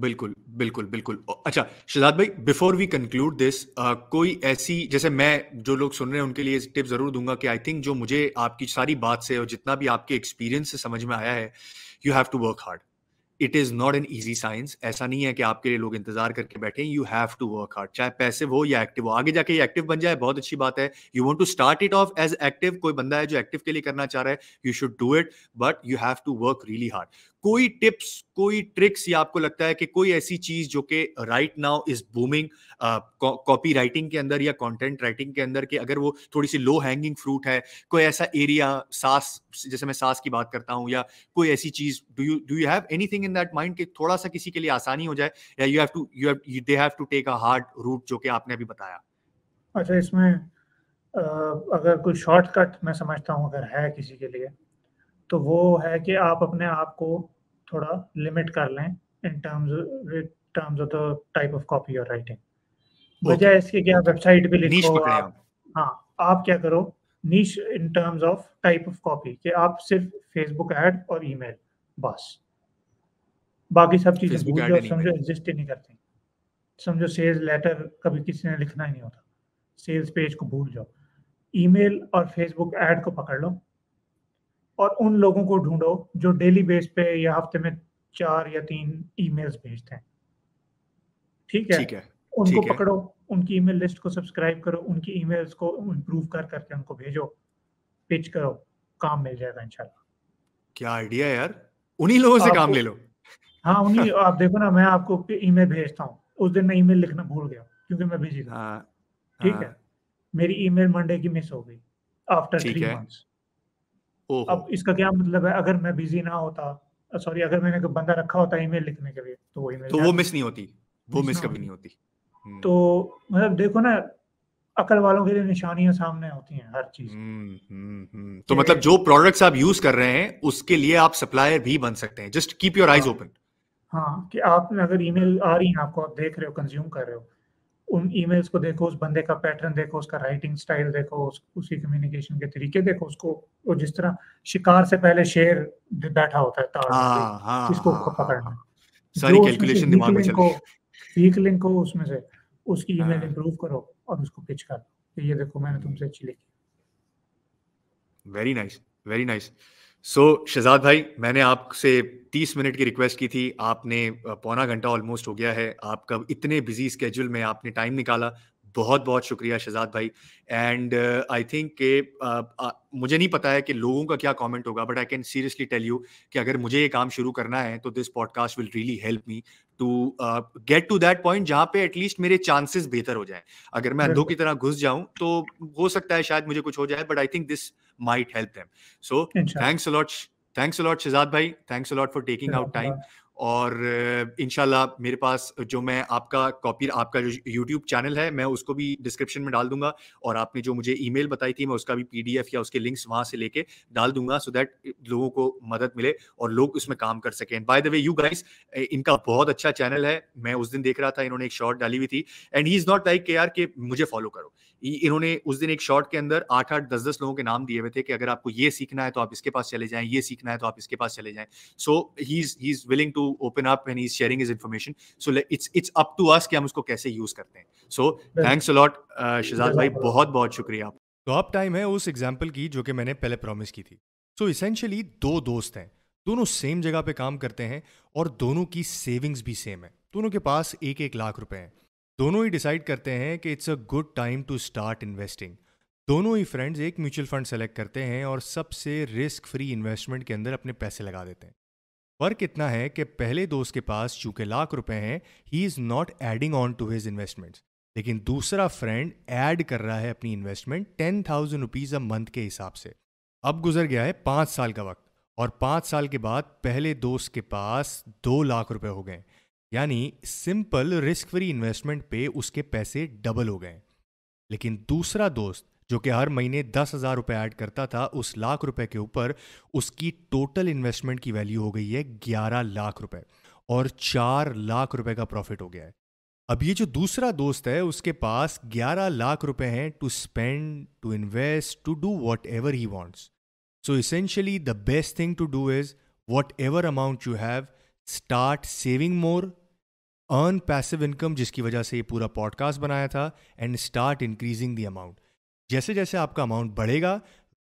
बिल्कुल बिल्कुल बिल्कुल। अच्छा शहजाद भाई, बिफोर वी कंक्लूड दिस, कोई ऐसी, जैसे मैं, जो लोग सुन रहे हैं उनके लिए टिप जरूर दूंगा कि आई थिंक जो मुझे आपकी सारी बात से और जितना भी आपके एक्सपीरियंस से समझ में आया है, you have to work hard. It is not an easy science. ऐसा नहीं है कि आपके लिए लोग इंतजार करके बैठे। You have to work hard, चाहे पैसिव हो या एक्टिव हो। आगे जाके ये एक्टिव बन जाए बहुत अच्छी बात है। You want to start it off as active, कोई बंदा है जो एक्टिव के लिए करना चाह रहा है, you should do it, but you have to work really hard. कोई टिप्स, कोई ट्रिक्स, या आपको लगता है कि कोई ऐसी चीज जो कि right now is booming copy writing के अंदर या कंटेंट राइटिंग के अंदर, कि अगर वो थोड़ी सी लो हैंगिंग फ्रूट है, कोई ऐसा एरिया, सास, जैसे मैं सास की बात करता हूं, या कोई ऐसी चीज, do you have anything in that mind कि थोड़ा सा किसी के लिए आसानी हो जाए, या they have to take a hard route जो कि आपने अभी बताया? अच्छा, इसमें अगर कोई शॉर्टकट मैं समझता हूँ अगर है किसी के लिए, तो वो है कि आप अपने आप को थोड़ा लिमिट कर लें इन terms of the type of copy और राइटिंग। ओके वजह इसकी कि आप ओके, वेबसाइट पे नीश लिखो पकड़े आप। आप। हाँ, आप क्या करो, niche in terms of type of copy, कि आप सिर्फ फेसबुक ऐड और ईमेल, बस। बाकी सब चीज़ें फेसबुक भूल ऐड जाओ, एंड समझो ईमेल। एग्जिस्ट ही नहीं करती। समझो सेल्स लेटर कभी किसी ने लिखना ही नहीं होता, सेल्स पेज को भूल जाओ। ईमेल और फेसबुक ऐड को पकड़ लो और उन लोगों को ढूंढो जो डेली बेस पे या हफ्ते में 4 या 3 ईमेल्स भेजते हैं। ठीक है, ठीक है उनको ठीक है। पकड़ो, उनकी ईमेल लिस्ट को सब्सक्राइब करो, उनकी ईमेल्स को इम्प्रूव कर करके उनको भेजो, पिच करो, काम मिल जाएगा इंशाल्लाह क्या आइडिया है यार, उन्हीं लोगों से काम आपको। ले लो। हाँ, उन्हीं, आप देखो ना, मैं आपको ईमेल भेजता हूँ, उस दिन मैं ईमेल लिखना भूल गया क्योंकि मैं बिजी था। हाँ ठीक है, हाँ। मेरी ईमेल मंडे की मिस हो गई आफ्टर ठीक 3 है। मंथ्स। ओहो। अब इसका क्या मतलब है, अगर मैं बिजी ना होता, सॉरी, अगर मैंने कोई बंदा रखा होता ईमेल लिखने के लिए, तो वो ईमेल तो वो जाती, मिस नहीं होती, वो मिस मिस ना कभी होती। नहीं होती। तो मतलब देखो ना, अकल वालों के लिए निशानियां सामने होती हैं हर चीज की। तो कि मतलब जो प्रोडक्ट्स आप यूज कर रहे हैं उसके लिए आप सप्लायर भी बन सकते हैं, जस्ट कीप योर आइज हाँ, ओपन। हाँ, कि आपने अगर ईमेल आ रही है आपको, आप देख रहे हो, कंज्यूम कर रहे हो, उन ईमेल्स को देखो, उस बंदे का पैटर्न देखो, उसका राइटिंग स्टाइल देखो, उसकी कम्युनिकेशन के तरीके देखो, उसको वो जिस तरह शिकार से पहले शेर बैठा होता है ताड़ में कि हाँ हाँ किसको हाँ हाँ पकड़ना है, हाँ। सारी जो उसमें से कैलकुलेशन दिमाग में चल रही वीक लिंक हो उसमें से, उसकी है। ईमेल हाँ। इंप्रूव करो और उसको पिच करो कि ये देखो मैंने तुमसे अच्छी लिखी। Very nice very nice. So Shahzad भाई, मैंने आपसे 30 मिनट की रिक्वेस्ट की थी, आपने पौना घंटा ऑलमोस्ट हो गया है, आपका इतने बिजी स्केड्यूल में आपने टाइम निकाला, बहुत बहुत शुक्रिया शहजाद भाई। एंड आई थिंक के मुझे नहीं पता है कि लोगों का क्या कमेंट होगा, but I can seriously tell you कि अगर मुझे ये काम शुरू करना है तो this podcast will really help me to get to that point जहां पे एटलीस्ट मेरे चांसेस बेहतर हो जाएं। अगर मैं अंधों की बिल्कुल, तरह घुस जाऊं तो हो सकता है शायद मुझे कुछ हो जाए, but I think this might help them. So इंशाल्लाह। thanks a lot, thanks a lot Shazad bhai, thanks a lot for taking out time. और इंशाल्लाह मेरे पास जो मैं आपका जो यूट्यूब चैनल है मैं उसको भी डिस्क्रिप्शन में डाल दूंगा, और आपने जो मुझे ईमेल बताई थी मैं उसका भी PDF या उसके लिंक्स वहां से लेके डाल दूंगा, सो दैट लोगों को मदद मिले और लोग उसमें काम कर सकें। Bye the way you guys, इनका बहुत अच्छा चैनल है, मैं उस दिन देख रहा था, इन्होंने एक शॉर्ट डाली हुई थी, and he is not like के यार कि मुझे फॉलो करो। इन्होंने उस दिन एक शॉर्ट के अंदर 8-8 10-10 लोगों के नाम दिए हुए थे कि अगर आपको ये सीखना है तो आप इसके पास चले जाएं, ये सीखना है तो आप इसके पास चले जाएं। So he is willing to open up and he is sharing his information. So it's up to us कि हम उसको कैसे यूज करते हैं। So thanks a lot Shahzad भाई, बहुत बहुत शुक्रिया। तो अब टाइम है उस एग्जाम्पल की जो कि मैंने पहले प्रॉमिस की थी। सो इसेंशियली दो दोस्त हैं, दोनों सेम जगह पे काम करते हैं और दोनों की सेविंग्स भी सेम है, दोनों के पास 1-1 लाख रुपए हैं। दोनों ही डिसाइड करते हैं कि it's a good time to start investing. दोनों ही फ्रेंड्स एक म्यूचुअल फंड सेलेक्ट करते हैं और सबसे रिस्क फ्री इन्वेस्टमेंट के अंदर अपने पैसे लगा देते हैं। फर्क इतना है कि पहले दोस्त के पास चूंकि लाख रुपए हैं, he is not adding on to his investments, लेकिन दूसरा फ्रेंड ऐड कर रहा है अपनी इन्वेस्टमेंट 10,000 रुपीज अ मंथ के हिसाब से। अब गुजर गया है 5 साल का वक्त, और 5 साल के बाद पहले दोस्त के पास 2 लाख रुपए हो गए, यानी सिंपल रिस्क फ्री इन्वेस्टमेंट पे उसके पैसे डबल हो गए। लेकिन दूसरा दोस्त जो कि हर महीने 10,000 रुपए ऐड करता था, उस लाख रुपए के ऊपर उसकी टोटल इन्वेस्टमेंट की वैल्यू हो गई है 11 लाख रुपए, और 4 लाख रुपए का प्रॉफिट हो गया है। अब ये जो दूसरा दोस्त है उसके पास 11 लाख रुपए हैं to spend, to invest, to do whatever he wants. So essentially the best thing to do is whatever amount you have, start saving more, earn passive income जिसकी वजह से ये पूरा पॉडकास्ट बनाया था, and start increasing the amount. जैसे जैसे आपका अमाउंट बढ़ेगा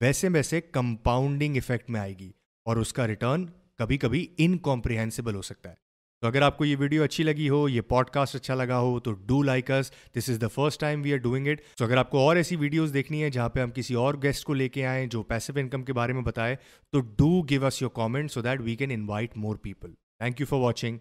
वैसे वैसे कंपाउंडिंग इफेक्ट में आएगी और उसका रिटर्न कभी कभी इनकॉम्प्रिहेंसिबल हो सकता है। तो अगर आपको ये वीडियो अच्छी लगी हो, ये पॉडकास्ट अच्छा लगा हो, तो do like us, this is the first time we are doing it. तो अगर आपको और ऐसी वीडियोस देखनी है जहाँ पे हम किसी और गेस्ट को लेके आएँ जो पैसिव इनकम के बारे में बताए, तो do give us your comment so that we can invite more people. Thank you for watching.